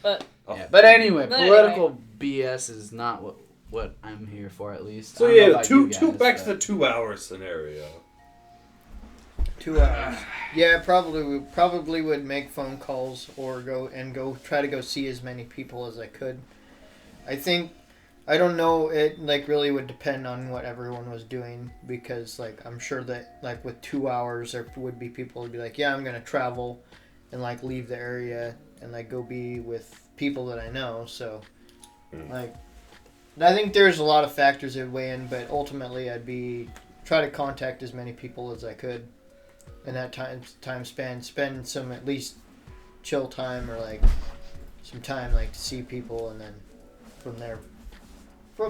But Yeah, but anyway, But political BS is not what I'm here for, at least. So I don't know yeah, about two you guys, back to but- the 2-hour scenario. 2 hours. Yeah, probably would make phone calls or go try to go see as many people as I could. I don't know, it like really would depend on what everyone was doing because like I'm sure that like with 2 hours there would be people who'd be like, yeah, I'm gonna travel and like leave the area and like go be with people that I know. So like I think there's a lot of factors that weigh in, but ultimately I'd try to contact as many people as I could. In that time span, spend some at least chill time or like some time like to see people, and then from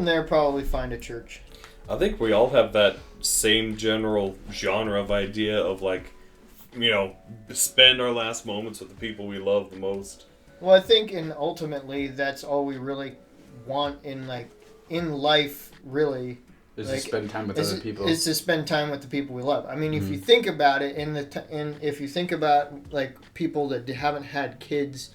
there probably find a church. I think we all have that same general genre of idea of like, you know, spend our last moments with the people we love the most. Well, I think and ultimately that's all we really want in life, really. Is Like, to spend time with other people. Is to spend time with the people we love. I mean, if you think about it, if you think about like people that haven't had kids,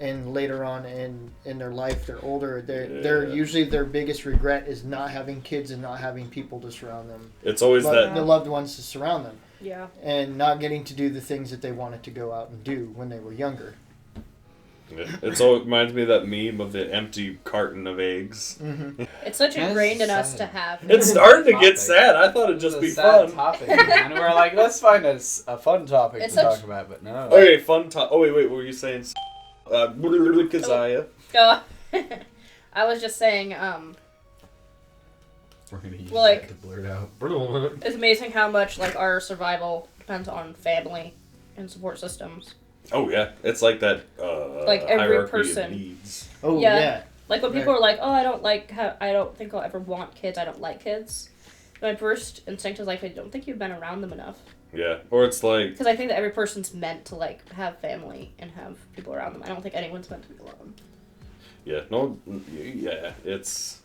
and later on in their life they're older, they're usually their biggest regret is not having kids and not having people to surround them. It's always the loved ones to surround them, yeah, and not getting to do the things that they wanted to go out and do when they were younger. It reminds me of that meme of the empty carton of eggs. Mm-hmm. it's such That's ingrained in us sad. to have. It's starting to get Topic. sad. I thought it'd just It's be a sad fun. topic, and we're like, let's find a fun topic It's to such- talk about, but no. Okay, fun topic. Oh wait, what were you saying? Keziah. Go. I was just saying, We're gonna use Well, like- that to blurt out. it's amazing how much like our survival depends on family and support systems. Oh yeah, it's like that. Like every hierarchy person. of needs. Oh Yeah. yeah. Like when people are like, "Oh, I don't think I'll ever want kids. I don't like kids." My first instinct is like, I don't think you've been around them enough. Yeah, or it's like Because I think that every person's meant to like have family and have people around them. I don't think anyone's meant to be alone. it's.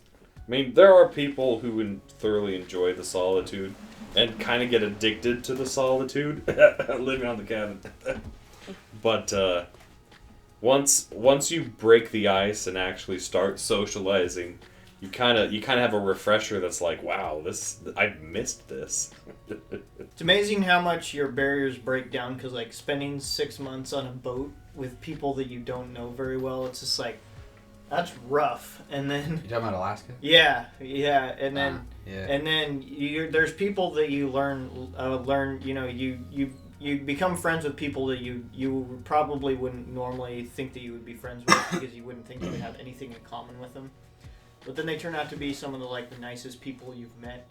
I mean, there are people who thoroughly enjoy the solitude and kind of get addicted to the solitude, living on the cabin. But once you break the ice and actually start socializing, you kind of have a refresher that's like, wow, I've missed this. It's amazing how much your barriers break down because, like, spending 6 months on a boat with people that you don't know very well, it's just like, that's rough. And then, You talking about Alaska? yeah, and then, Yeah. and then there's people that you learn, you know, you become friends with people that you probably wouldn't normally think that you would be friends with because you wouldn't think you would have anything in common with them. But then they turn out to be some of the nicest people you've met.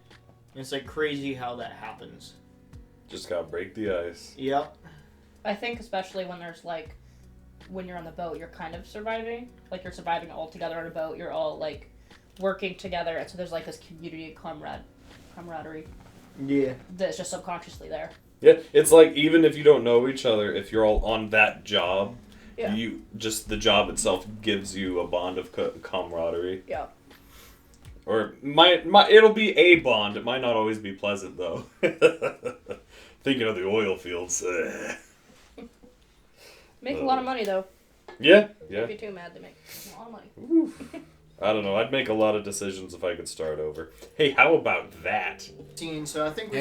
And it's like crazy how that happens. Just gotta break the ice. Yep. I think especially when there's like, when you're on the boat, you're kind of surviving. Like you're surviving all together on a boat. You're all like working together, and so there's like this community camaraderie Yeah. that's just subconsciously there. Yeah, it's like even if you don't know each other, if you're all on that job, Yeah. the job itself gives you a bond of camaraderie. Yeah. Or it'll be a bond. It might not always be pleasant though. Thinking of the oil fields. Make a lot of money though. Yeah. Don't be too mad. They make a lot of money. I don't know. I'd make a lot of decisions if I could start over. Hey, how about that? So I think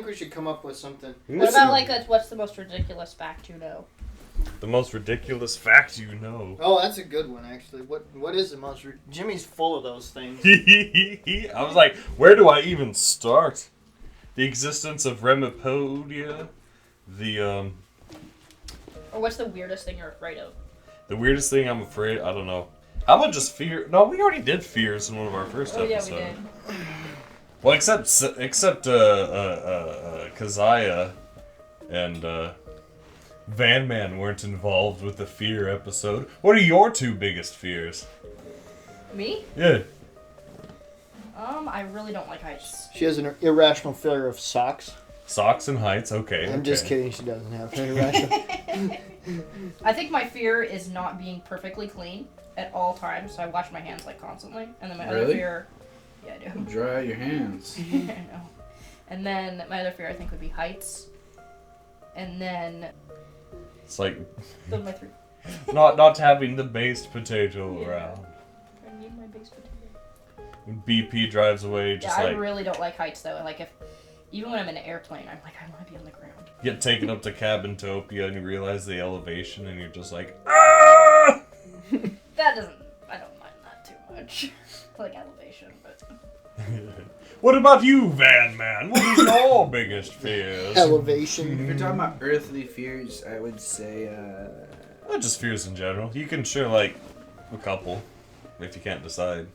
we should come up with something. What about what's the most ridiculous fact you know? The most ridiculous fact you know. Oh, that's a good one actually. What is the most? Jimmy's full of those things. I was like, where do I even start? The existence of Remipodia, Or what's the weirdest thing you're afraid of? The weirdest thing I'm afraid, I don't know. How about just fear? No, we already did fears in one of our first episodes. Yeah, we did. Well, except Keziah and Van Man weren't involved with the fear episode. What are your two biggest fears? Me? Yeah. I really don't like heights. She has an irrational fear of socks. Socks and heights, okay. I'm just kidding. She doesn't have an irrational. I think my fear is not being perfectly clean at all times, so I wash my hands constantly. And then my other fear, yeah, I do. Dry out your hands. I know. And then my other fear I think would be heights. And then It's like those are my three. not having the baked potato around. I need my baked potato. When BP drives away, just I really don't like heights though. Even when I'm in an airplane, I'm like, I want to be on the ground. get taken up to Cabintopia and you realize the elevation and you're just like, ah! I don't mind that too much. I like elevation, but... What about you, Van Man? What is your biggest fears? Elevation. If you're talking about earthly fears, I would say, Not just fears in general. You can share, a couple, if you can't decide.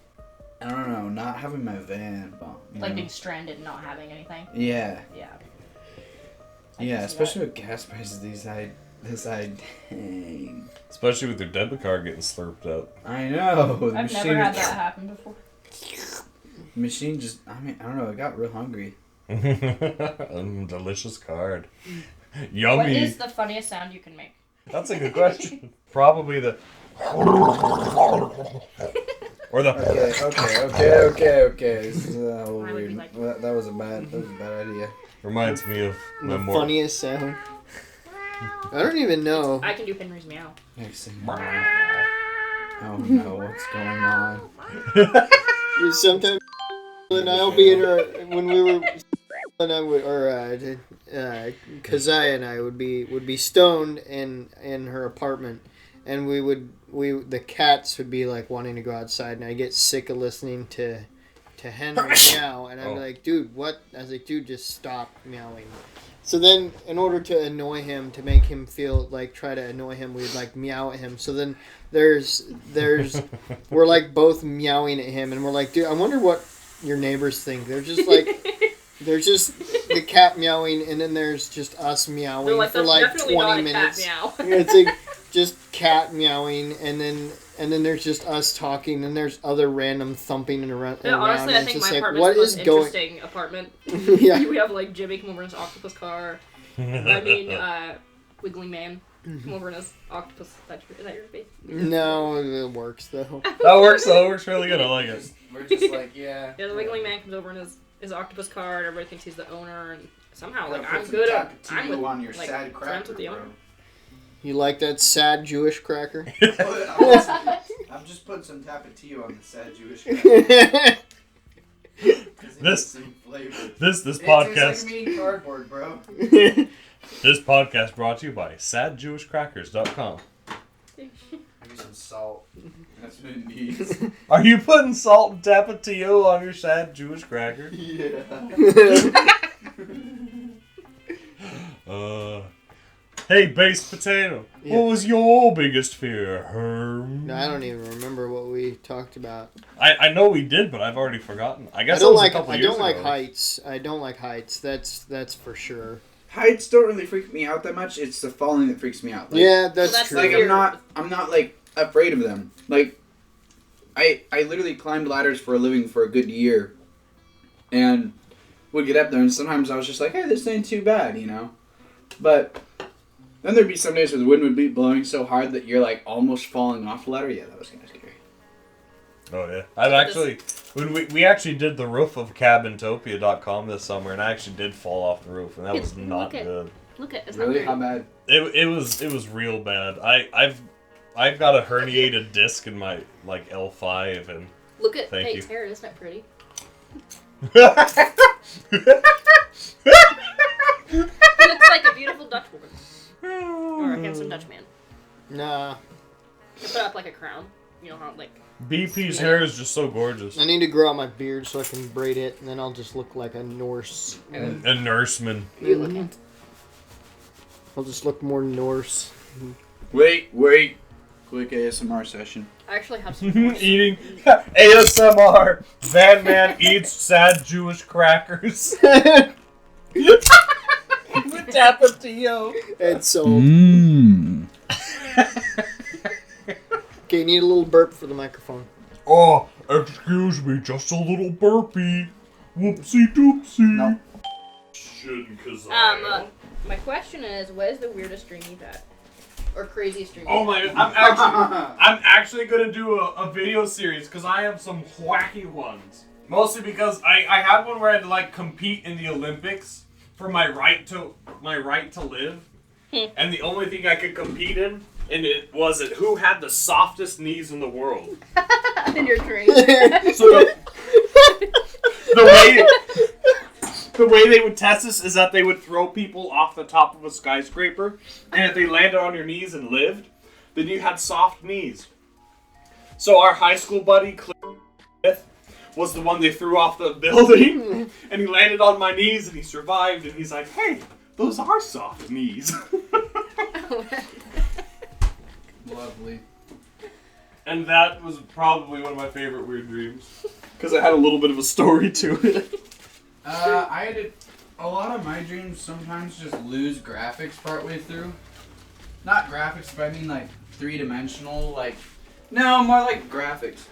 I don't know, not having my van. being stranded and not having anything. Yeah. Yeah. Yeah, especially with gas prices dang. Especially with your debit card getting slurped up. I know. I've never had that happen before. The machine just, I don't know, I got real hungry. Delicious card. Yummy. What is the funniest sound you can make? That's a good question. Probably the... Or the... Okay. This is a little I would be weird. like- That was a bad idea. Reminds me of The my more... funniest sound. I don't even know. I can do Henry's meow. Next thing. Oh no, what's going on? Sometimes and I'll be in her when we were and I would Keziah and I would be stoned in her apartment, and the cats would be wanting to go outside, and I get sick of listening to Henry meow, and I'm like, dude, what? I was like, dude, just stop meowing. So then, in order to annoy him, to make him feel try to annoy him, we'd meow at him. So then there's we're both meowing at him, and we're like, dude, I wonder what your neighbors think. They're just there's just the cat meowing, and then there's just us meowing for 20 minutes. Cat meow. It's just cat meowing, and then there's just us talking, and there's other random thumping and around. Yeah, honestly, I and think it's my just apartment's the most interesting apartment. Yeah. We have Jimmy come over in his octopus car. Wiggly Man come over in his octopus. Is that your face? No, it works though. That works really good. I like it. We're just yeah. Yeah, the Wiggly Man comes over in his octopus car, and everybody thinks he's the owner, and somehow I'm good at on your sad cracker, friends with the owner. You like that sad Jewish cracker? I'm just putting some Tapatio on the sad Jewish cracker. This It podcast. tastes like mean cardboard, bro. This podcast brought to you by SadJewishCrackers.com. Maybe some salt. That's what it needs. Are you putting salt and Tapatio on your sad Jewish cracker? Yeah. Hey, baked potato. Yeah. What was your biggest fear, Herm? No, I don't even remember what we talked about. I know we did, but I've already forgotten. I guess I don't like ago. heights. I don't like heights. That's for sure. Heights don't really freak me out that much. It's the falling that freaks me out. Yeah, that's that's true. I'm not afraid of them. I literally climbed ladders for a living for a good year, and would get up there, and sometimes I was just like, hey, this ain't too bad, But then there'd be some days where the wind would be blowing so hard that you're almost falling off the ladder. Yeah, that was kind of scary. Oh yeah, I've actually When we actually did the roof of cabintopia.com this summer, and I actually did fall off the roof, and that was not good. Look at it's Really? not How pretty. bad? It was real bad. I've got a herniated disc in my like L5, and Look at Thank Peg's you. hair. Isn't that pretty? He looks like a beautiful Dutch woman or a handsome Dutch man. Nah. You put up like a crown. You know how like. BP's hair is just so gorgeous. I need to grow out my beard so I can braid it, and then I'll just look like a Norse. A nurseman. You look at. I'll just look more Norse. Wait. Quick ASMR session. I actually have some. Eating ASMR. Man eats sad Jewish crackers. What happened to you? It's so. Mmm. Okay, you need a little burp for the microphone. Oh, excuse me, just a little burpee. Whoopsie doopsie. No. Keziah. My question is, what is the weirdest dream you've had, or craziest dream? Oh you've my! had? I'm actually gonna do a video series because I have some wacky ones. Mostly because I had one where I had to like compete in the Olympics for my right to live, and the only thing I could compete in, and it was who had the softest knees in the world. In your dream. So the way they would test this is that they would throw people off the top of a skyscraper, and if they landed on your knees and lived, then you had soft knees. So our high school buddy Cliff was the one they threw off the building, and he landed on my knees and he survived, and he's like, "Hey, those are soft knees." Lovely. And that was probably one of my favorite weird dreams because it had a little bit of a story to it. I had a lot of my dreams sometimes just lose graphics partway through. Not graphics, but I mean like 3-dimensional, like no, more like graphics.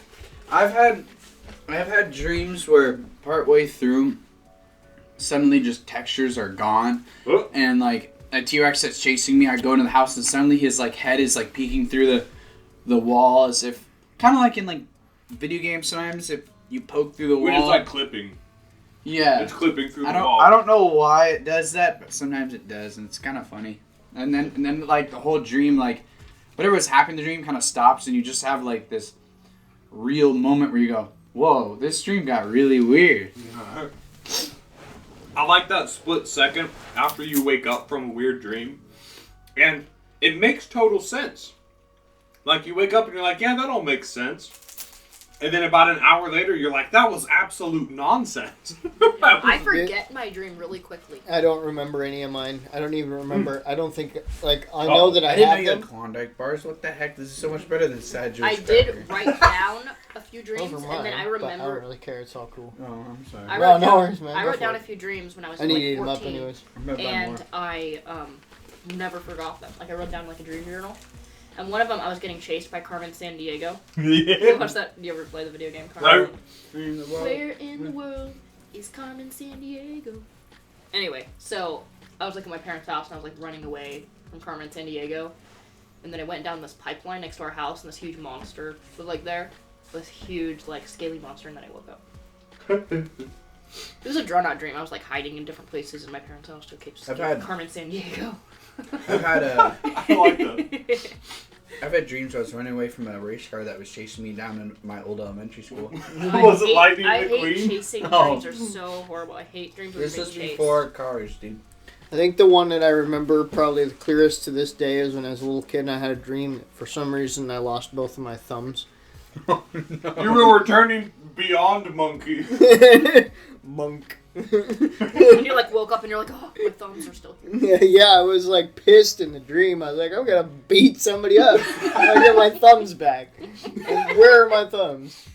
I have had dreams where partway through, suddenly just textures are gone, and like a T-Rex that's chasing me. I go into the house and suddenly his like head is like peeking through the wall, as if kind of like in like video games sometimes if you poke through the wall. When it's like clipping. Yeah. It's clipping through the wall. I don't know why it does that, but sometimes it does, and it's kind of funny. And then like the whole dream, like whatever was happening in the dream kind of stops, and you just have like this real moment where you go, "Whoa, this dream got really weird." Yeah. I like that split second after you wake up from a weird dream, and it makes total sense. Like you wake up and you're like, "Yeah, that all makes sense." And then about an hour later, you're like, "That was absolute nonsense." I forget my dream really quickly. I don't remember any of mine. I don't even remember. I don't think, like, I know that I didn't know have you had them. Klondike bars. What the heck? This is so much better than sad Jewish I did cracker. write down a few dreams, Those are mine, and then I but I don't remember. really care. It's all cool. Oh, I'm sorry. I No, wrote no down, worries, man. I Go wrote for down it. a few dreams when I was I need to eat like them up 14, anyways. I'm gonna buy and more. I never forgot them. Like I wrote down like a dream journal, and one of them I was getting chased by Carmen Sandiego. You watch that? Do you ever play the video game Carmen? Where in the world is Carmen Sandiego? Anyway, so I was like at my parents' house and I was like running away from Carmen Sandiego, and then I went down this pipeline next to our house and this huge monster was like there, this huge like scaly monster, and then I woke up. It was a drawn-out dream. I was like hiding in different places in my parents' house to escape Carmen Sandiego. I've had I like that. I've had dreams where I was running away from a race car that was chasing me down in my old elementary school. Was it Lightning I McQueen? hate chasing No. dreams. Are so horrible. I hate dreams where This you're was being chased. before cars, dude. I think the one that I remember probably the clearest to this day is when I was a little kid and I had a dream that for some reason I lost both of my thumbs. Oh, You were returning beyond monkey. Monk. And you like woke up and you're like, oh, my thumbs are still here. Yeah, I was like pissed in the dream. I was like, I'm gonna beat somebody up. I'm gonna get my thumbs back. And where are my thumbs?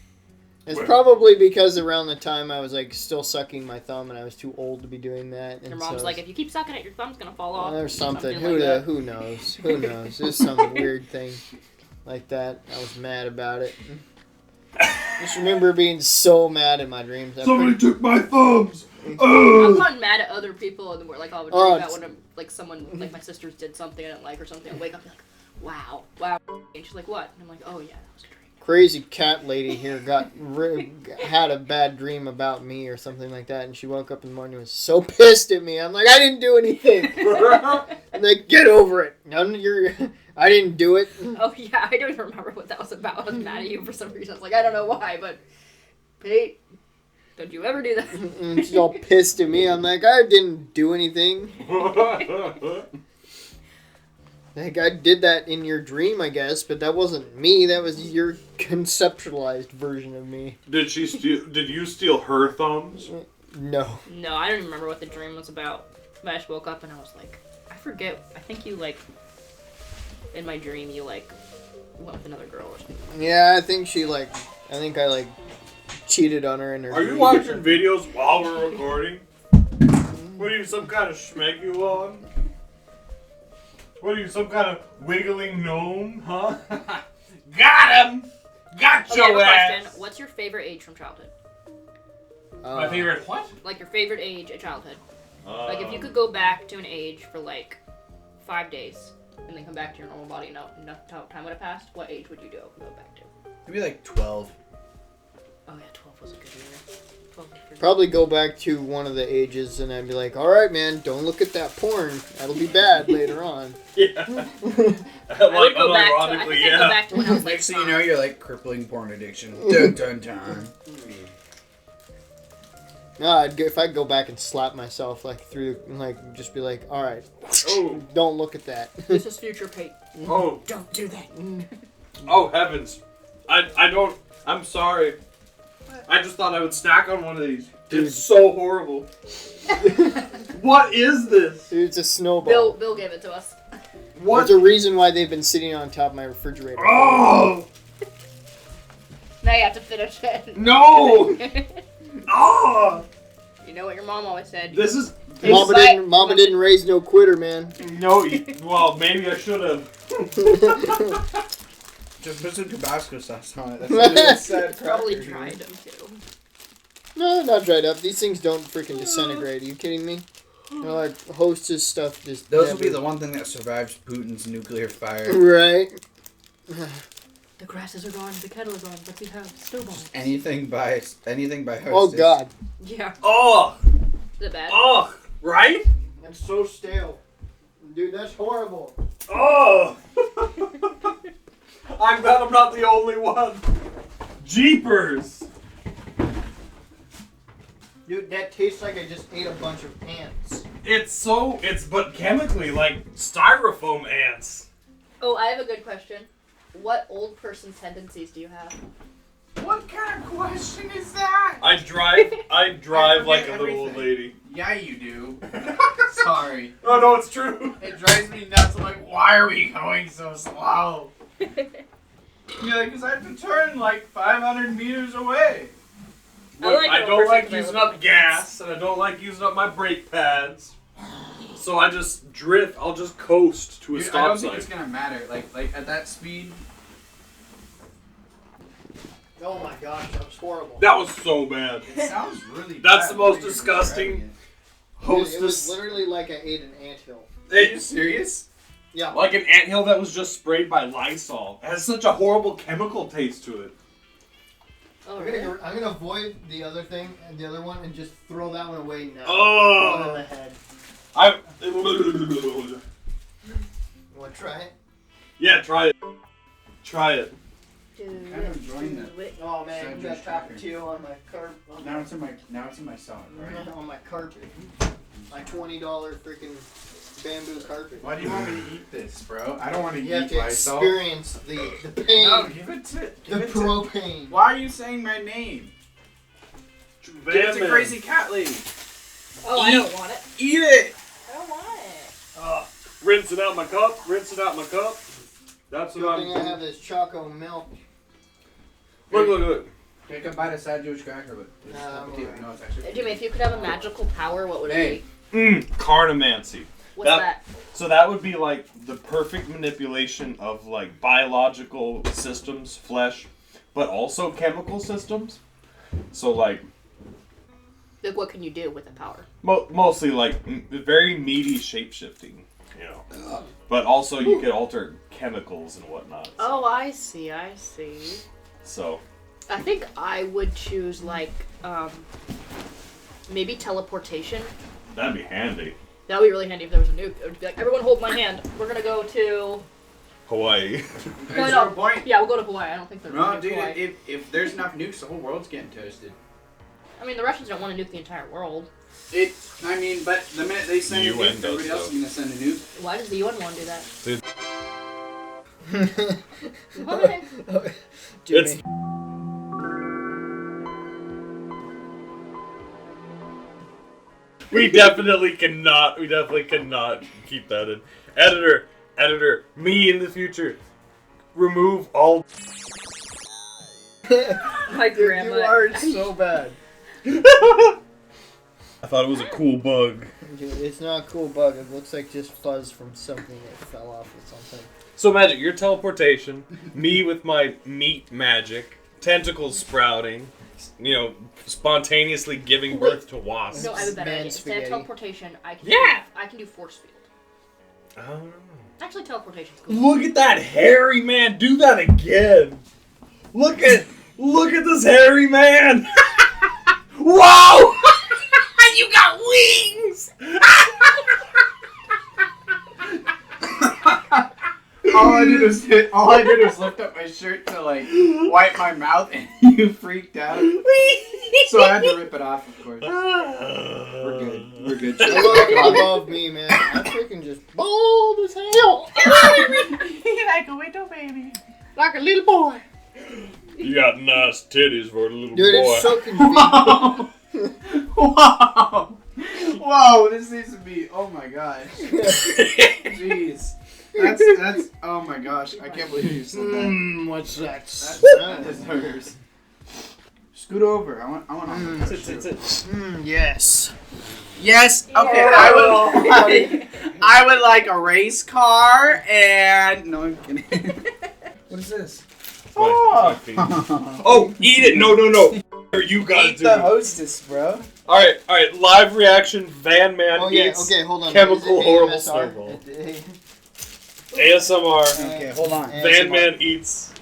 It's probably because around the time I was like still sucking my thumb and I was too old to be doing that. Your And mom's so like, if you keep sucking it, your thumb's gonna fall off. there's something. like that. Who knows? Who knows? There's some weird thing like that. I was mad about it. Just remember being so mad in my dreams. Somebody took my thumbs. I've Ugh. gotten mad at other people and we're like, oh, Oh, about when like someone, like my sisters did something I didn't like or something. I wake up and be like, wow. And she's like, what? And I'm like, oh yeah, that was a dream. crazy cat lady here had a bad dream about me or something like that, and she woke up in the morning and was so pissed at me. I'm like, I didn't do anything. I'm like, get over it. I didn't do it. Oh yeah, I don't even remember what that was about. I was mad at you for some reason. I was like, I don't know why, but Pete, don't you ever do that. And she's all pissed at me. I'm like, I didn't do anything. Like, I did that in your dream, I guess, but that wasn't me. That was your conceptualized version of me. Did you steal her thumbs? No. No, I don't even remember what the dream was about. But I just woke up and I was like, I forget. I think you, like, in my dream, you, like, went with another girl or something. Yeah, I think I cheated on her in her Are you dream. watching videos while we're recording? What are you, some kind of schmegulon? What are you, some kind of wiggling gnome, huh? Got him! Got Okay, I have your a question. ass! What's your favorite age from childhood? My favorite what? Like, your favorite age at childhood. Like, if you Um, could go back to an age for, like, 5 days, and then come back to your normal body, no time would have passed, what age would you go back to? Maybe like 12. Oh yeah, 12 was a good year. 12 was pretty Probably go back to one of the ages and I'd be like, alright man, don't look at that porn. That'll be bad later on. Yeah. I would go back to, I think I'd go back to when I was like Next thing you know, you're like crippling porn addiction. Dun dun dun. No, if I'd go back and slap myself just be like, alright, Oh, don't look at that. This is future Pete. oh, Don't do that. oh heavens. I'm sorry. I just thought I would snack on one of these. Dude. It's so horrible. What is this? Dude, it's a snowball. Bill gave it to us. What? There's a reason why they've been sitting on top of my refrigerator. Oh! Now you have to finish it. No! Oh! You know what your mom always said. This is... Mama didn't raise no quitter, man. No, well, maybe I should have. Just put some Tabasco sauce on it. That's what it said. Probably cracker, tried dude. them too. No, not dried up. These things don't freaking disintegrate. Are you kidding me? You know, like Hostess stuff just. Those never- will be the one thing that survives Putin's nuclear fire. Right. The grasses are gone, the kettle is on, but we have snowballs. Anything by Hostess. Oh God. Yeah. Oh! Is it bad? Oh! Right? That's so stale. Dude, that's horrible. Oh! I'm glad I'm not the only one. Jeepers! Dude, that tastes like I just ate a bunch of ants. It's but chemically like styrofoam ants. Oh, I have a good question. What old person tendencies do you have? What kind of question is that? I drive like a forget little old everything. lady. Yeah, you do. Sorry. Oh no, it's true. It drives me nuts. I'm like, why are we going so slow? You're like, because I have to turn like 500 meters away. I don't like using up gas, and I don't like using up my brake pads. So I just drift. I'll just coast to a Dude, I stop don't think sign. it's gonna matter. Like at that speed. Oh my gosh, that was horrible. That was so bad. It sounds really bad. That's the most when you're disgusting. describing Dude, it was Hostess. literally like I ate an anthill. it. Are you serious? Yeah. Like an anthill that was just sprayed by Lysol. It has such a horrible chemical taste to it. Oh, I'm really? gonna avoid the other thing and the other one and just throw that one away now. Oh. One in the head. You wanna try it? Yeah, try it. Try it. I'm enjoying that. Oh man, Send you your got cracker. Tapatio on my carpet. Now it's in my salad, right? On my carpet. My $20 freaking bamboo carpet. Why do you want me to eat this, bro? I don't want to You have eat to myself. experience the pain, No, give it to. the Give it to. propane. Why are you saying my name? Give it to Crazy Cat Lady. Oh, I don't want it. Eat it. I don't want it. Rinsing out my cup. Rinsing out my cup. That's Good what thing I I'm. have this choco milk. Look. Take a bite of sad Jewish cracker, but it's I'm potato. alright. No, it's actually. Jimmy, if you could have a magical power, what would Hey. it be? Carnomancy. What's that? So that would be like the perfect manipulation of like biological systems, flesh, but also chemical systems. So like Like, what can you do with the power? mostly like very meaty shape-shifting, you know. But also you could alter chemicals and whatnot. Oh, I see. So. I think I would choose like maybe teleportation. That'd be handy. That would be really handy if there was a nuke. It would be like, everyone hold my hand. We're gonna go to Hawaii. Is there a point? Yeah, we'll go to Hawaii. I don't think there's No, a dude, Hawaii. if there's enough nukes, the whole world's getting toasted. I mean, the Russians don't want to nuke the entire world. But the minute they send a UN nuke, does, everybody else is going to send a nuke. Why does the UN want to do that? Dude. What? It's We definitely cannot keep that in. Editor, me in the future. Remove all. My grandma. You are so bad. I thought it was a cool bug. Dude, it's not a cool bug. It looks like just fuzz from something that fell off or something. So magic, your teleportation, me with my meat magic, tentacles sprouting, spontaneously giving birth to wasps. No, I have a better Man idea. Instead spaghetti. of teleportation, I can do force field. Oh. Actually, teleportation's cool. Look at that hairy man. Do that again. Look at this hairy man. Wow! You got wings. All I did was lift up my shirt to like wipe my mouth, and you freaked out. So I had to rip it off, of course. We're good. Above me, man. I'm freaking just bald as hell. Like a widow baby. Like a little boy. You got nice titties for a little Dude, boy. it's so convenient. Wow! Whoa! This needs to be. Oh my gosh! Jeez. That's. Oh my gosh! I can't believe you said that. What's that? That deserves. Scoot over. I want. Yes. Yes. Okay. I would like a race car and No, I'm kidding. What is this? Oh, eat it! No. You gotta Eat do the it. hostess, bro. All right. Live reaction. Van Man Oh yeah. eats Okay, hold on. chemical Is it horrible AMSR? snowball. ASMR. Okay, hold on. Van Man eats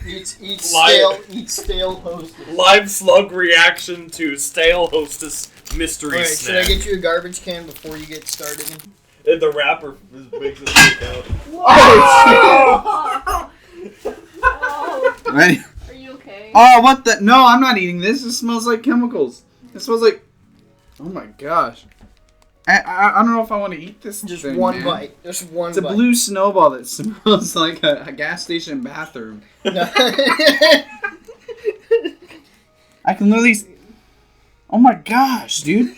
Eat Live. stale hostess. live slug reaction to stale hostess mystery Alright, should I snack. get you a garbage can before you get started? And the rapper makes it stick out. Oh! Ready? Are you okay? Oh, what the? No, I'm not eating this. It smells like chemicals. It smells like. Oh my gosh. I don't know if I want to eat this. Just thing, one man. bite. Just one It's a bite. blue snowball that smells like a gas station bathroom. I can literally. Oh my gosh, dude!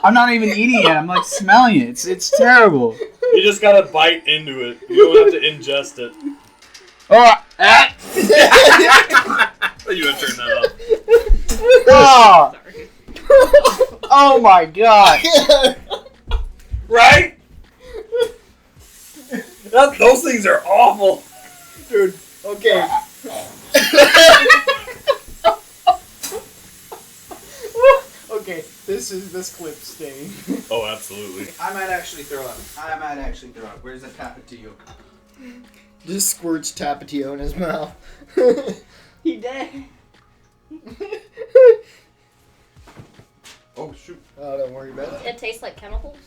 I'm not even eating it. I'm like smelling it. It's terrible. You just gotta bite into it. You don't have to ingest it. Oh, You gotta turn that off. oh, Sorry. oh my gosh! Right? Those things are awful. Dude, okay. Okay, this clip's staying. Oh, absolutely. I might actually throw up. Where's the tapatio? Just squirts Tapatio in his mouth. He did. Oh shoot. Oh, don't worry about it. It tastes like chemicals.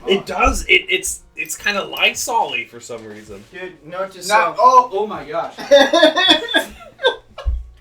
It does. It's kind of Lysol-y for some reason. Dude, note to No, self. oh my gosh.